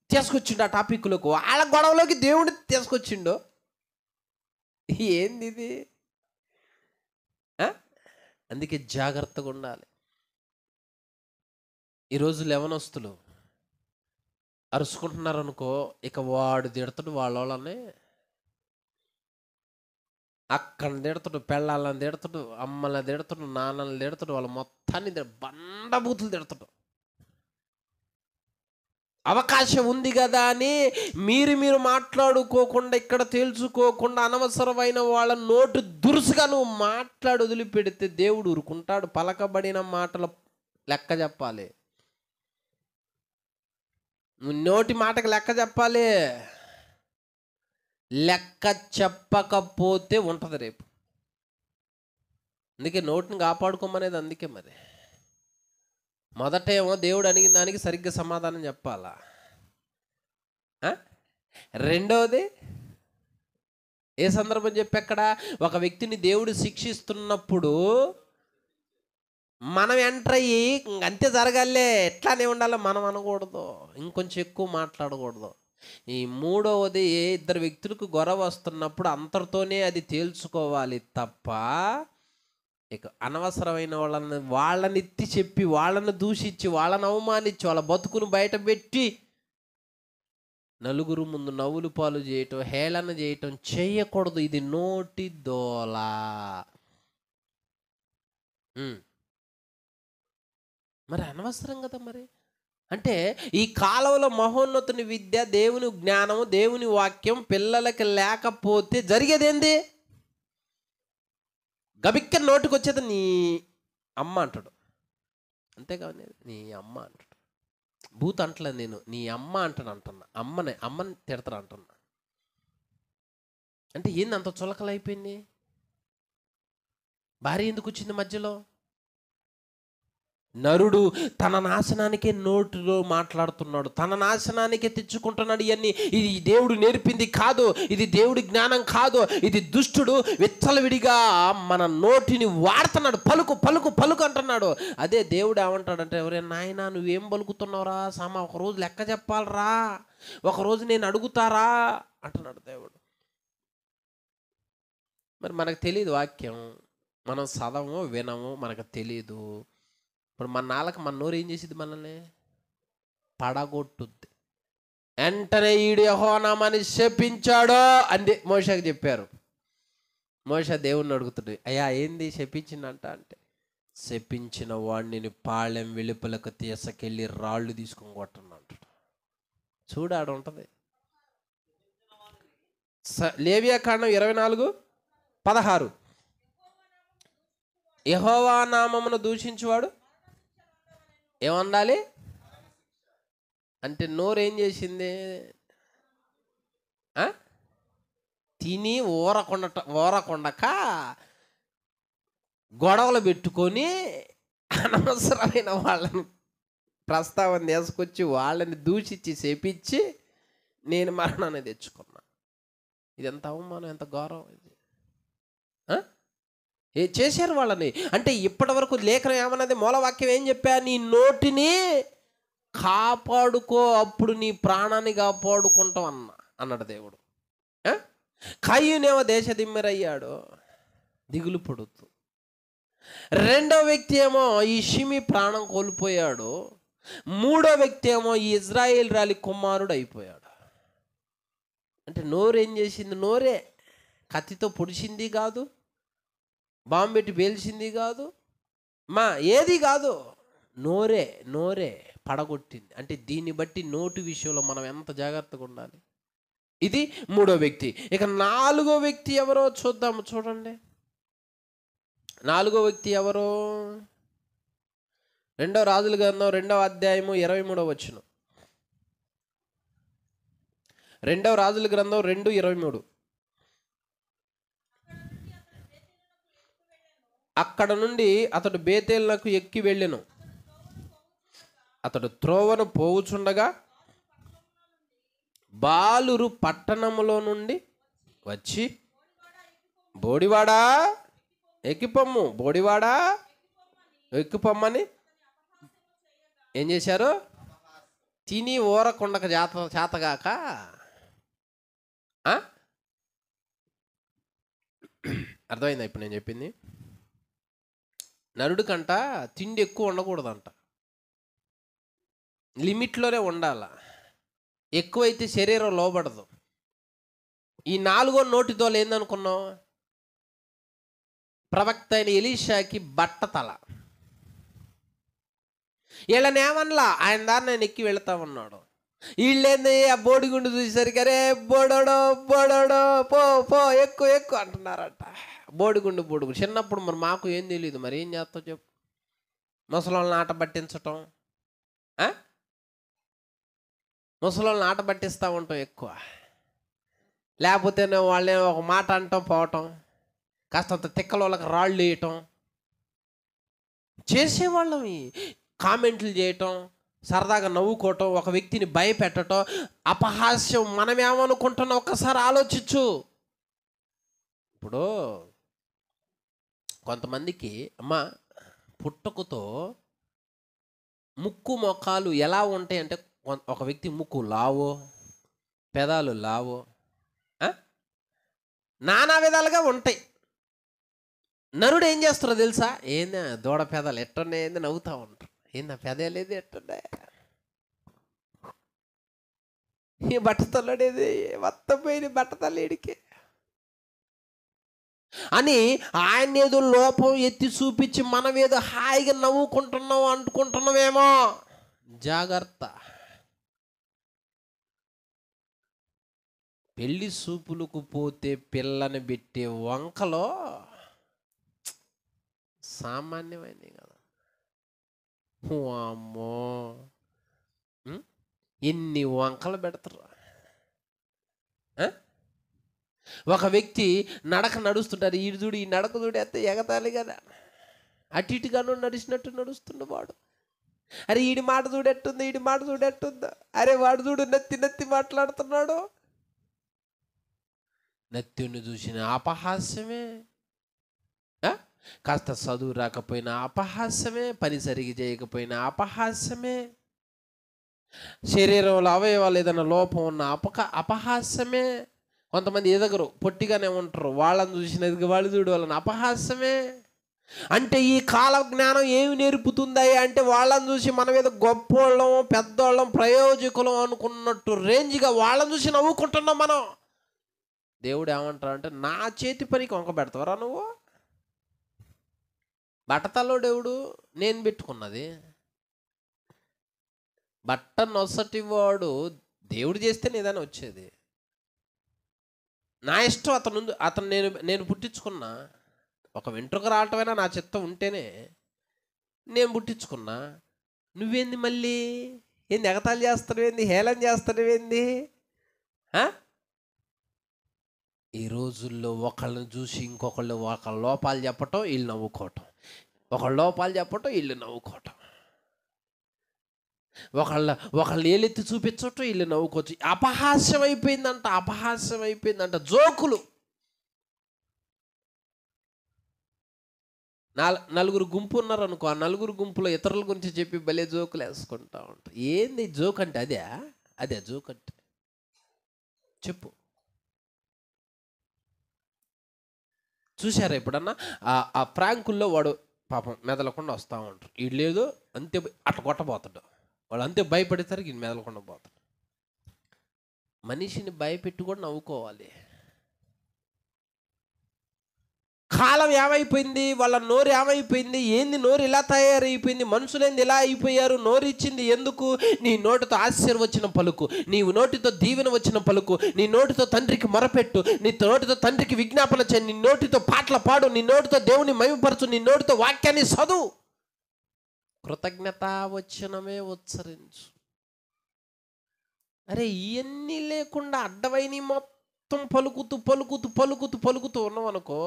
తీసుకొచ్చిండు ఆ టాపిక్లోకి, వాళ్ళ గొడవలోకి దేవుడిని తీసుకొచ్చిండు. ఏంది ఇది? అందుకే జాగ్రత్తగా ఉండాలి. ఈరోజు లెవనస్తులు అరుచుకుంటున్నారు అనుకో, ఇక వాడు తిడతాడు వాళ్ళని, అక్కని తిడతాడు, పెళ్ళాలని తిడతాడు, అమ్మల్ని తిడతాడు, నాన్నని తిడతాడు, వాళ్ళ మొత్తాన్ని బండబూతులు తిడతాడు. అవకాశం ఉంది కదా అని మీరు మాట్లాడుకోకుండా, ఇక్కడ తేల్చుకోకుండా అనవసరమైన వాళ్ళ నోటు దురుసుగా నువ్వు మాట్లాడి వదిలిపెడితే దేవుడు ఊరుకుంటాడు? పలకబడిన మాటల లెక్క చెప్పాలి. నోటి మాటకు లెక్క చెప్పాలి. లెక్క చెప్పకపోతే ఉంటుంది రేపు. అందుకే నోటిని కాపాడుకోమనేది. అందుకే మరి మొదటేమో దేవుడు అడిగిన దానికి సరిగ్గా సమాధానం చెప్పాలా. రెండవది ఏ సందర్భం చెప్పెక్కడ, ఒక వ్యక్తిని దేవుడు శిక్షిస్తున్నప్పుడు మనం ఎంటర్ అయ్యి అంతే జరగాలే ఎట్లానే ఉండాలో మనం అనకూడదు, ఇంకొంచెం ఎక్కువ మాట్లాడకూడదు. ఈ మూడవది, ఇద్దరు వ్యక్తులకు గొడవ వస్తున్నప్పుడు అంతటితోనే అది తేల్చుకోవాలి తప్ప ఇక అనవసరమైన వాళ్ళని ఎత్తి చెప్పి, వాళ్ళని దూషించి, వాళ్ళని అవమానించి, వాళ్ళ బతుకును బయట పెట్టి నలుగురు ముందు నవ్వులు పాలు చేయటం, హేళన చేయటం చేయకూడదు. ఇది నోటి దోల. మరి అనవసరం కదా మరి. అంటే ఈ కాలంలో మహోన్నతుని విద్య, దేవుని జ్ఞానము, దేవుని వాక్యం పిల్లలకి లేకపోతే జరిగేదేంది? గబిక్క నోటికి వచ్చేది నీ అమ్మ అంటాడు, అంతేకాదు నీ అమ్మ అంటాడు. భూత్ అంటలేదు నేను, నీ అమ్మ అంటున్నా. అమ్మని తిడతాడు అంటున్నా. అంటే ఏంది అంత చులకలు అయిపోయింది? భార్య ఎందుకు వచ్చింది మధ్యలో? నరుడు తన నాశనానికే నోటిలో మాట్లాడుతున్నాడు, తన నాశనానికే తెచ్చుకుంటున్నాడు. ఇవన్నీ ఇది దేవుడు నేర్పింది కాదు, ఇది దేవుడి జ్ఞానం కాదు, ఇది దుష్టుడు విచ్చలవిడిగా మన నోటిని వాడుతున్నాడు. పలుకు పలుకు పలుకు అంటున్నాడు. అదే దేవుడు ఏమంటాడంటే, ఎవరే నాయనా నువ్వేం పలుకుతున్నావురా సామా, ఒకరోజు లెక్క చెప్పాలరా, ఒకరోజు నేను అడుగుతారా అంటున్నాడు దేవుడు. మరి మనకు తెలియదు వాక్యం, మనం చదవము వినము, మనకు తెలియదు. ఇప్పుడు మన నాలుక, మన నోరు ఏం చేసిద్ది? మనల్ని పడగొట్టుద్ది. వెంటనే ఈడు యెహోవా నామాన్ని శపించాడో అని మోషేకి చెప్పారు. మోషే దేవుణ్ణి అడుగుతాడు, అయ్యా ఏంది శపించిందంట అంటే, శపించిన వాడిని పాళెం వెలుపలకు తీసుకెళ్ళి రాళ్ళు తీసుకొని కొట్టండి అంటాడు. చూడాడు ఉంటుంది. లేవియాకాండం 24:16 యెహోవా నామమును దూషించువాడు ఏమండాలి అంటే, నోరు ఏం చేసింది? తిని ఊరకొండక గొడవలు పెట్టుకొని అనవసరమైన వాళ్ళని ప్రస్తావన తీసుకొచ్చి వాళ్ళని దూషించి చేపించి నేను మరణాన్ని తెచ్చుకున్నా. ఇది ఎంత అవమానం, ఎంత గౌరవం ఇది! ఏ చేశారు వాళ్ళని అంటే ఇప్పటి వరకు లేఖనం ఏమన్నది? మూలవాక్యం ఏం చెప్పా? నీ నోటిని కాపాడుకో, అప్పుడు నీ ప్రాణాన్ని కాపాడుకుంటాం అన్నాడు దేవుడు. కయ్యూనేమో దేశ దిమ్మెరయ్యాడు దిగులు పడుతూ. రెండో వ్యక్తి ఏమో ఈ షిమి ప్రాణం కోల్పోయాడు. మూడో వ్యక్తి ఏమో ఈ ఇజ్రాయేల్ రాలి కుమారుడు అయిపోయాడు. అంటే నోరేం చేసింది? నోరే కత్తితో పొడిచింది కాదు, బాంబు పెట్టి పేల్చింది కాదు, ఏది కాదు, నోరే పడగొట్టింది. అంటే దీన్ని బట్టి నోటి విషయంలో మనం ఎంత జాగ్రత్తగా ఉండాలి. ఇది మూడో వ్యక్తి. ఇక నాలుగో వ్యక్తి ఎవరో చూద్దాము. చూడండి, నాలుగో వ్యక్తి ఎవరో? 2వ రాజుల గ్రంథం 2వ అధ్యాయము 23వ వచనం. 2వ రాజుల గ్రంథం 2:23. అక్కడ నుండి అతడు బేతేలునకు ఎక్కి వెళ్ళెను. అతడు త్రోవను పోవుచుండగా బాలురు పట్టణములో నుండి వచ్చి, బోడివాడా ఎక్కిపొమ్ము, బోడివాడా ఎక్కిపొమ్మని ఏం చేశారు? తిని ఊరకొండక చేతగాక అర్థమైందా ఇప్పుడు నేను చెప్పింది? నరుడి కంట తిండి ఎక్కువ ఉండకూడదంట, లిమిట్లోనే ఉండాల. ఎక్కువైతే శరీరం లోబడదు. ఈ 4వ నోటితో ఏందనుకున్నావు? ప్రవక్త అయిన ఎలీషాకి బట్టతల. వీళ్ళనేమనలా, ఆయన దారి నేను ఎక్కి వెళతా ఉన్నాడు. వీళ్ళేంది ఆ బోడిగుండు చూసేసరికి, అరే బోడోడో పో పో ఎక్కువ అంటున్నారట. బోడిగుండు. చిన్నప్పుడు మరి మాకు ఏం తెలియదు, మరి ఏం చేస్తావు చెప్పు? ముసలోళ్ళని ఆట పట్టించటం, ముసలోళ్ళని ఆట పట్టిస్తూ ఉంటాం ఎక్కువ. లేకపోతే వాళ్ళే ఒక మాట అంటాం పోవటం, కాస్తంత తిక్కలోళ్ళకి రాళ్ళు వేయటం చేసేవాళ్ళం. కామెంట్లు చేయటం, సరదాగా నవ్వుకోవటం, ఒక వ్యక్తిని భయపెట్టడం, అపహాస్యం. మనమేమనుకుంటున్నాం ఒక్కసారి ఆలోచించు. ఇప్పుడు కొంతమందికి పుట్టుకతో ముక్కు మొఖాలు ఎలా ఉంటాయి అంటే, ఒక వ్యక్తి ముక్కు లావో, పెదాలు లావో, నానా విధాలుగా ఉంటాయి. నరుడు ఏం చేస్తారో తెలుసా? ఏందా దూడ పెదాలు ఎట్టున్నాయి, ఏంది నవ్వుతూ ఉంటారు. ఏందా పెదాలేదు ఎట్టున్నాయి, ఈ బట్టతల్లుడేది మొత్తం పోయిన బట్టతల్లేడికి అని ఆయన ఏదో లోపం ఎత్తి చూపించి మనం ఏదో హాయిగా నవ్వుకుంటున్నాం అనుకుంటున్నామేమో. జాగ్రత్త. పెళ్లి చూపులకు పోతే పిల్లని పెట్టే వంకలో సామాన్యమైనవి కదా. అమ్మో, ఎన్ని వంకలు పెడతారు. ఒక వ్యక్తి నడక నడుస్తుంటారు, ఈ చూడు ఈ నడక చూడు ఎంత ఎగతాలి కదా, అటు ఇటుగాను నడిచినట్టు నడుస్తుండు వాడు. అరే ఈడి మాట చూడెట్టుంది, ఈడి మాట చూడెట్టుందా, అరే వాడు చూడు నత్తి మాట్లాడుతున్నాడు. నత్తిని చూసిన అపహాస్యమే, కాస్త చదువు రాకపోయినా అపహాస్యమే, పని సరిగి చేయకపోయినా అపహాస్యమే, శరీరంలో అవయవాలు ఏదైనా లోపం ఉన్న అపహాస్యమే. కొంతమంది ఎదగరు, పొట్టిగానే ఉంటారు, వాళ్ళని చూసినది వాళ్ళు చూడు వాళ్ళని అపహాస్యమే. అంటే ఈ కాల జ్ఞానం ఏమి నేర్పుతుందా అంటే, వాళ్ళని చూసి మనం ఏదో గొప్పోళ్ళం, పెద్దోళ్ళం, ప్రయోజకులం అనుకున్నట్టు రేంజ్గా వాళ్ళని చూసి నవ్వుకుంటున్నాం మనం. దేవుడు ఏమంటారంటే, నా చేతి పనికి వంక పెడతావరా నువ్వు? బట్టతల్లో దేవుడు నేను పెట్టుకున్నది. బట్ట నొసటి వాడు దేవుడు చేస్తేనే ఏదైనా వచ్చేది. నా ఇష్టం, అతను నేను పుట్టించుకున్నా. ఒక వెంట్రుక రావటమైనా నా చిత్తం ఉంటేనే నేను పుట్టించుకున్నా. నువ్వేంది మళ్ళీ ఏంది ఎగతాళి చేస్తావేంది, హేళన చేస్తావేంది? ఈ రోజుల్లో ఒకళ్ళని చూసి ఇంకొకళ్ళు ఒకళ్ళ లోపాలు చెప్పటం, వీళ్ళు నవ్వుకోవటం, ఒకళ్ళ లోపాలు చెప్పటం, వీళ్ళు నవ్వుకోవటం, ఒకళ్ళు ఏలెత్తి చూపించటం, వీళ్ళు నవ్వుకోవచ్చు. అపహాస్యం అయిపోయిందంట. జోకులు. నలుగురు గుంపు ఉన్నారు అనుకో, ఆ నలుగురు గుంపులో ఇతరుల గురించి చెప్పి భలే జోకులు వేసుకుంటా ఉంటాం. ఏంది జోక్ అంటే? అదే జోక్ అంటే. చెప్పు, చూసారా ఎప్పుడన్నా? ఆ ప్రాంకుల్లో వాడు పాపం మెదలకుండా వస్తూ ఉంటారు. వీడు లేదు అంతే అట్లా కొట్టబోతాడు, వాడు అంతే భయపడేసరికి వీడు మెదలకుండా పోతాడు. మనిషిని భయపెట్టి కూడా నవ్వుకోవాలి. కాలం ఏమైపోయింది, వాళ్ళ నోరు ఏమైపోయింది, ఏంది నోరు ఇలా తయారైపోయింది, మనుషులేంది ఇలా అయిపోయారు. నోరు ఇచ్చింది ఎందుకు? నీ నోటితో ఆశీర్వచన పలుకు, నీ నోటితో దీవెన వచ్చిన పలుకు, నీ నోటితో తండ్రికి మొరపెట్టు, నీ నోటితో తండ్రికి విజ్ఞాపన చేయి, నీ నోటితో పాటలు పాడు, నీ నోటితో దేవుని మహిమపరచు, నీ నోటితో వాక్యాన్ని చదువు, కృతజ్ఞతావచనమే ఉచ్చరించు. అరే ఇవన్నీ లేకుండా అడ్డవైన మొత్తం పలుకుతూ ఉన్నాం అనుకో,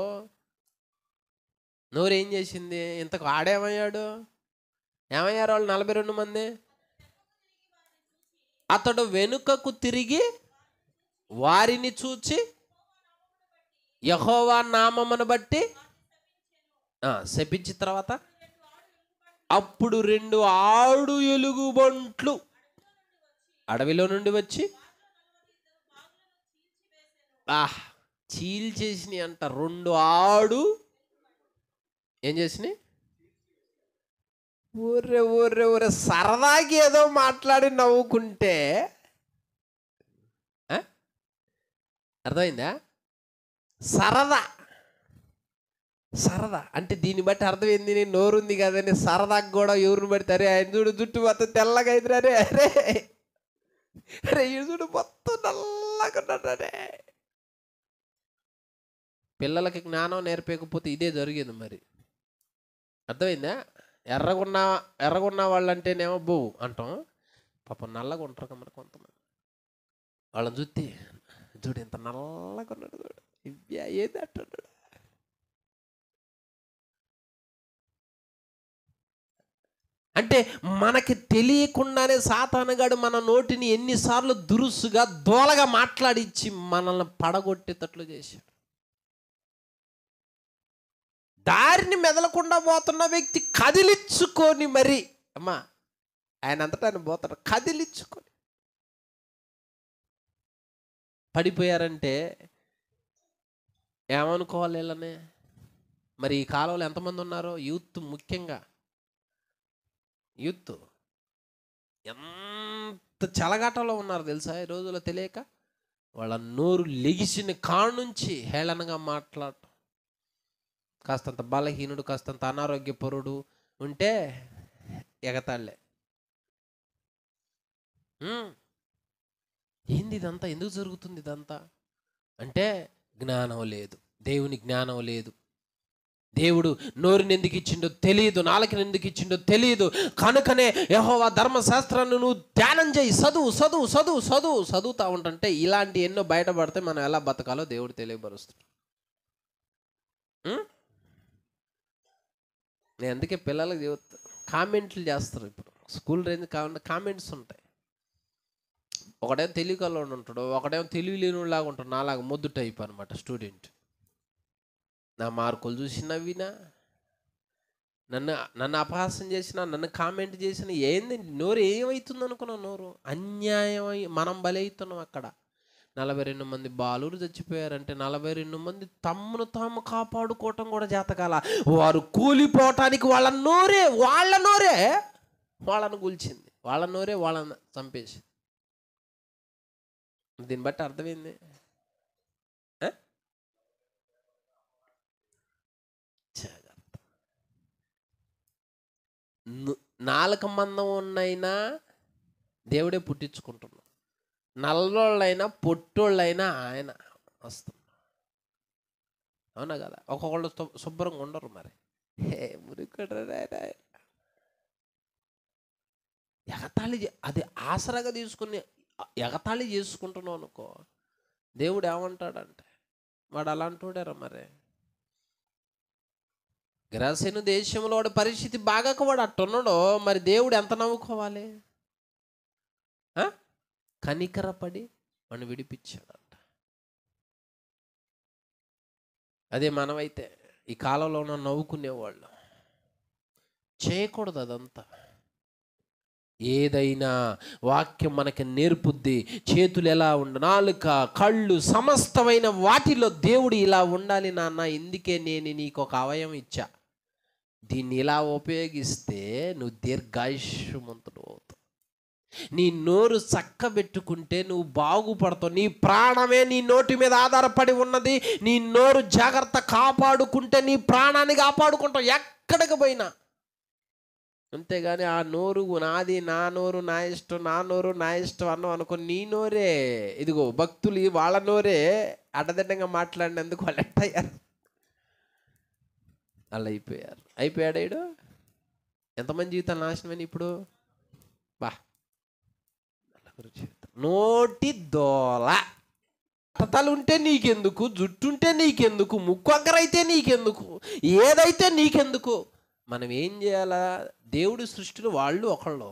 నోరేం చేసింది? ఇంతకు ఆడేమయ్యాడు? ఏమయ్యారు వాళ్ళు 42 మంది? అతడు వెనుకకు తిరిగి వారిని చూచి యెహోవా నామమును బట్టి శపించిన తర్వాత అప్పుడు 2 ఆడు ఎలుగుబంట్లు అడవిలో నుండి వచ్చి చీల్చేసినాయి అంట. 2 ఆడు ఏం చేసినాయి? ఊర్రే సరదాకి ఏదో మాట్లాడి నవ్వుకుంటే అర్థమైందా? సరదా అంటే దీన్ని బట్టి అర్థమైంది, నేను నోరుంది కదని సరదాకి కూడా ఎవరిని పడితే ఆయన చూడు జుట్టు మొత్తం తెల్లగా అయింది, అరే ఈ చూడు మొత్తం నల్లగా ఉన్నాడే. పిల్లలకి జ్ఞానం నేర్పకపోతే ఇదే జరిగింది మరి. అర్థమైందా? ఎర్రగున్న వాళ్ళు అంటేనేమో బో అంటాం, పాపం నల్లగా ఉంటారు మరి కొంతమంది. వాళ్ళని చూస్తే చూడు ఇంత నల్లగా ఉన్నాడు, చూడు ఇవ్యా ఏది అంటున్నాడు. అంటే మనకి తెలియకుండానే సాతానుగాడు మన నోటిని ఎన్నిసార్లు దురుసుగా దోలగా మాట్లాడించి మనల్ని పడగొట్టేటట్లు చేశాడు. దారిని మెదలకుండా పోతున్న వ్యక్తి కదిలించుకొని మరి అమ్మా ఆయన అంతటా ఆయన పోతాడు, కదిలించుకొని పడిపోయారంటే ఏమనుకోవాలి వీళ్ళనే? మరి ఈ కాలంలో ఎంతమంది ఉన్నారో? యూత్, ముఖ్యంగా యూత్ ఎంత చెలగాటలో ఉన్నారు తెలుసా ఈ రోజుల్లో తెలియక. వాళ్ళ నోరు లెగిసిన కానుంచి హేళనగా మాట్లాడటం, కాస్తంత బలహీనుడు, కాస్తంత అనారోగ్యపరుడు ఉంటే ఎగతాళ్లే. ఏంది ఇదంతా? ఎందుకు జరుగుతుంది ఇదంతా అంటే జ్ఞానం లేదు, దేవుని జ్ఞానం లేదు. దేవుడు నోరుని ఎందుకు ఇచ్చిండో తెలియదు, నాలుకని ఎందుకు ఇచ్చిండో తెలియదు. కనుకనే యెహోవా ధర్మశాస్త్రాన్ని నువ్వు ధ్యానం చేయి, చదువుతా ఉంటుంటే ఇలాంటి ఎన్నో బయటపడితే మనం ఎలా బతకాలో దేవుడు తెలియపరుస్తాడు. నేను అందుకే పిల్లలకు చెబుతా, కామెంట్లు చేస్తారు. ఇప్పుడు స్కూల్ రేంజ్ కామెంట్స్ ఉంటాయి. ఒకడేమో తెలివికల్లో ఉంటాడు, ఒకడేమో తెలివి లేనిలాగా ఉంటాడు, నాలాగా మొద్దు టైప్ అనమాట స్టూడెంట్. నా మార్కులు చూసి నవ్వినా, నన్ను అపహాస్యం చేసిన, నన్ను కామెంట్ చేసిన, ఏంది నోరు ఏమవుతుంది అనుకున్నావు? నోరు అన్యాయమై మనం బలవుతున్నాం. అక్కడ 42 మంది బాలురు చచ్చిపోయారంటే 42 మంది తమ్మును తాము కాపాడుకోవటం కూడా చేతకాల. వారు కూలిపోవటానికి వాళ్ళ నోరే వాళ్ళను కూల్చింది, వాళ్ళ నోరే వాళ్ళని చంపేసింది. దీన్ని బట్టి అర్థమైంది. నాలుక మందం ఉన్నైనా దేవుడే పుట్టించుకుంటున్నాడు, నల్లోళ్ళైనా పొట్టోళ్ళైనా ఆయన వస్తుంది. అవునా కదా? ఒక్కొక్కళ్ళు శుభ్రంగా ఉండరు. మరి ఎగతాళి అది ఆసరాగా తీసుకుని ఎగతాళి చేసుకుంటున్నావు అనుకో, దేవుడు ఏమంటాడంటే వాడు అలాంటి వాడారా మరి? గ్రాసేను దేశంలో వాడి పరిస్థితి బాగాక వాడు అట్టున్నాడో, మరి దేవుడు ఎంత నవ్వుకోవాలి? కనికరపడి వాడిని విడిపించాడంట. అదే మనమైతే ఈ కాలంలో ఉన్న నవ్వుకునేవాళ్ళు. చేయకూడదు అదంతా. ఏదైనా వాక్యం మనకి నేర్పుద్ది. చేతులు ఎలా నాలుక, కళ్ళు, సమస్తమైన వాటిలో దేవుడు ఇలా ఉండాలి నాన్న, ఇందుకే నేను నీకు ఒక అవయవం ఇచ్చా, దీన్ని ఇలా ఉపయోగిస్తే నువ్వు దీర్ఘాయుష్మంతుడు అవుతావు. నీ నోరు చక్కబెట్టుకుంటే నువ్వు బాగుపడతావు. నీ ప్రాణమే నీ నోటి మీద ఆధారపడి ఉన్నది. నీ నోరు జాగ్రత్త కాపాడుకుంటే నీ ప్రాణాన్ని కాపాడుకుంటావు ఎక్కడికి పోయినా. అంతేగాని ఆ నోరు నాది, నా నోరు నా ఇష్టం, నా నోరు నా ఇష్టం అన్నావు అనుకో, నీ నోరే ఇదిగో భక్తులు వాళ్ళ నోరే అడ్డదిడ్డంగా మాట్లాడినందుకు వాళ్ళు ఎట్టయ్యారు, వాళ్ళు అయిపోయాడు. ఎంతమంది జీవితాలు నాశనమని ఇప్పుడు. నోటి దోల. తల ఉంటే నీకెందుకు, జుట్టు ఉంటే నీకెందుకు, ముక్కొగ్గరైతే నీకెందుకు, ఏదైతే నీకెందుకు. మనం ఏం చేయాలా? దేవుడి సృష్టిలో వాళ్ళు ఒకళ్ళు.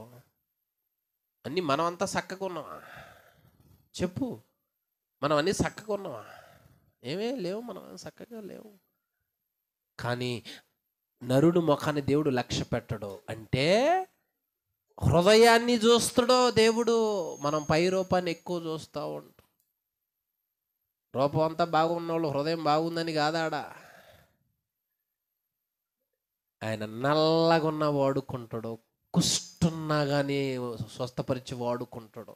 అన్నీ మనం అంతా చక్కగా ఉన్నామా చెప్పు? మనం అన్నీ చక్కగా ఉన్నామా? ఏమే లేవు, మనం చక్కగా లేవు. కానీ నరుడు ముఖాన్ని దేవుడు లక్ష్య పెట్టడు. అంటే హృదయాన్ని చూస్తాడో దేవుడు. మనం పై రూపాన్ని ఎక్కువ చూస్తూ ఉంటాం. రూపం అంతా బాగున్న వాళ్ళు హృదయం బాగుందని కాదాడా. ఆయన నల్లగా ఉన్న వాడుకుంటాడు, కుష్టున్నా కానీ స్వస్థపరిచి వాడుకుంటాడు.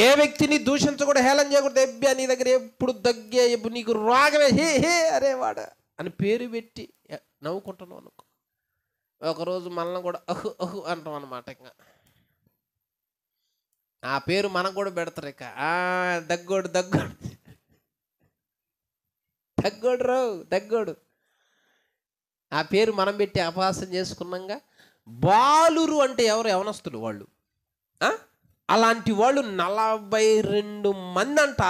ఏ వ్యక్తిని దూషించకూడదు, హేళన చేయకూడదు. ఎబ్బా నీ దగ్గర ఎప్పుడు దగ్గే, ఎప్పుడు నీకు రాగమే, హే హే అరే వాడు అని పేరు పెట్టి నవ్వుకుంటున్నావు అనుకో, ఒకరోజు మనల్ని కూడా అహు అహు అంటాం అన్నమాట. ఇంకా ఆ పేరు మనకు కూడా పెడతారు. ఇక దగ్గోడు దగ్గోడు దగ్గోడు రావు దగ్గోడు ఆ పేరు మనం పెట్టి అపహాసం చేసుకున్నాగా. బాలురు అంటే ఎవరు? యవనస్తులు వాళ్ళు. అలాంటి వాళ్ళు 42 మంది అంట.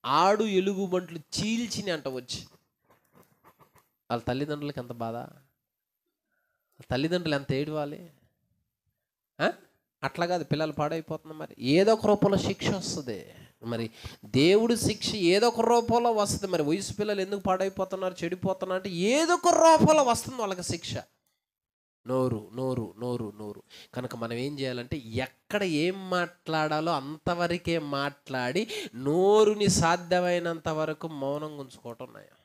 ఆడు ఎలుగుబంట్లు చీల్చిని అంట వచ్చి. వాళ్ళ తల్లిదండ్రులకి ఎంత బాధ, తల్లిదండ్రులు ఎంత ఏడవాలి. అట్లా కాదు, పిల్లలు పాడైపోతున్నారు. మరి ఏదో ఒక రూపంలో శిక్ష వస్తుంది. మరి దేవుడి శిక్ష ఏదో ఒక రూపంలో వస్తుంది. మరి వయసు పిల్లలు ఎందుకు పాడైపోతున్నారు, చెడిపోతున్నారు అంటే ఏదో ఒక రూపంలో వస్తుంది వాళ్ళకి శిక్ష. నోరు నోరు నోరు నోరు. కనుక మనం ఏం చేయాలంటే ఎక్కడ ఏం మాట్లాడాలో అంతవరకే మాట్లాడి నోరుని సాధ్యమైనంత వరకు మౌనంగా ఉంచుకోవటం నయం.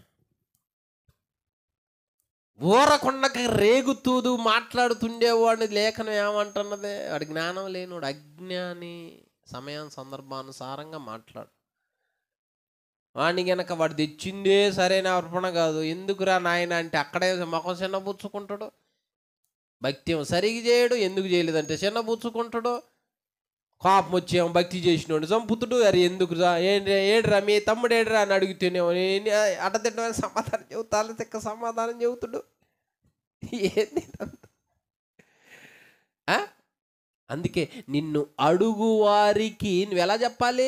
ఊరకొండకి రేగుతూదు మాట్లాడుతుండేవాడిని లేఖనం ఏమంటున్నదే, వాడి జ్ఞానం లేనివాడు అజ్ఞాని. సమయం సందర్భానుసారంగా మాట్లాడు. వాడిని గనక వాడు తెచ్చిందే సరైన అర్పణ కాదు, ఎందుకురా నాయన అంటే అక్కడే ముఖం చిన్నబుచ్చుకుంటాడు. భక్తి ఏమో సరిగి చేయడు, ఎందుకు చేయలేదంటే చిన్నబుచ్చుకుంటాడు. కోపం వచ్చేమో భక్తి చేసినోడు చంపుతుడు. అరే ఎందుకు రా, ఏడ్రా మీ తమ్ముడు ఏడ్రా అని అడుగుతూనేమో అడ్డదిడ్డమైన సమాధానం చెబుతాను, తిక్క సమాధానం చెబుతుడు. ఏంది అందుకే నిన్ను అడుగువారికి నువ్వు ఎలా చెప్పాలి?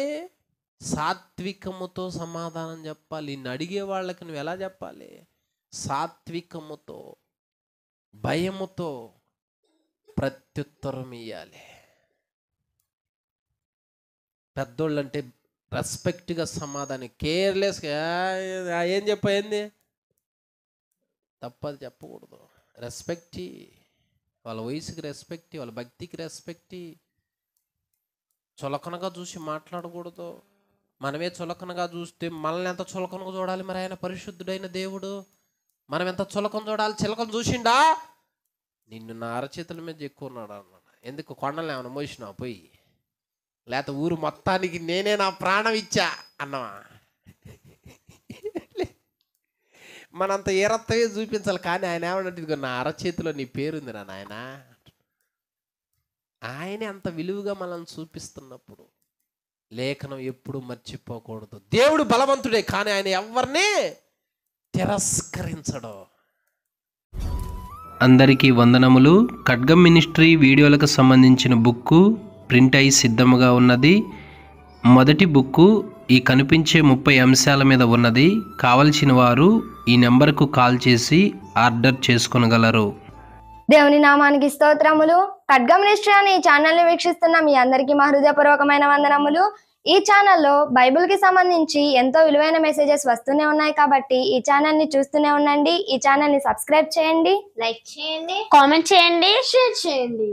సాత్వికముతో సమాధానం చెప్పాలి. నిన్ను అడిగే వాళ్ళకి నువ్వు ఎలా చెప్పాలి? సాత్వికముతో, భయముతో ప్రత్యుత్తరం ఇవ్వాలి. పెద్దోళ్ళు అంటే రెస్పెక్ట్గా సమాధానం, కేర్లెస్గా ఏం చెప్పయింది తప్పది చెప్పకూడదు. రెస్పెక్ట్, వాళ్ళ వయసుకి రెస్పెక్ట్, వాళ్ళ భక్తికి రెస్పెక్ట్. చులకనగా చూసి మాట్లాడకూడదు. మనమే చులకనగా చూస్తే మనల్ని ఎంత చులకనగా చూడాలి మరి ఆయన పరిశుద్ధుడైన దేవుడు. మనం ఎంత చులకన చూడాలి. చిలకను చూసిండా, నిన్ను నా అరచేతుల మీద ఎక్కున్నాడు అన్నాడు. ఎందుకు? కొండలు ఏమైనా మోసినావు పోయి, లేకపోతే ఊరు మొత్తానికి నేనే నా ప్రాణం ఇచ్చా అన్నవా? మనంత ఏరత్తవే చూపించాలి. కానీ ఆయన ఏమన్నట్టు, ఇదిగో నా అరచేతిలో నీ పేరుంది రా నాయన. ఆయనే అంత విలువగా మనల్ని చూపిస్తున్నప్పుడు లేఖనం ఎప్పుడు మర్చిపోకూడదు. దేవుడు బలవంతుడే, కానీ ఆయన ఎవరిని తిరస్కరించడు. అందరికీ వందనములు. ఖడ్గం మినిస్ట్రీ వీడియోలకు సంబంధించిన బుక్కు ప్రింట్ అయి సిద్ధముగా ఉన్నది. మొదటి బుక్కు ఈ కనిపించే 30 అంశాల మీద ఉన్నది. కావలసిన వారు ఈ నెంబర్కు కాల్ చేసి ఆర్డర్ చేసుకొనగలరు. దేవుని నామానికి స్తోత్రములు. ఖడ్గం మినిస్ట్రీ అనే ఈ ఛానల్ని వీక్షిస్తున్న మీ అందరికీ మా హృదయపూర్వకమైన వందనములు. ఈ ఛానల్లో బైబిల్కి సంబంధించి ఎంతో విలువైన మెసేజెస్ వస్తూనే ఉన్నాయి కాబట్టి ఈ ఛానల్ని చూస్తూనే ఉండండి. ఈ ఛానల్ని సబ్స్క్రైబ్ చేయండి, లైక్ చేయండి, కామెంట్ చేయండి, షేర్ చేయండి.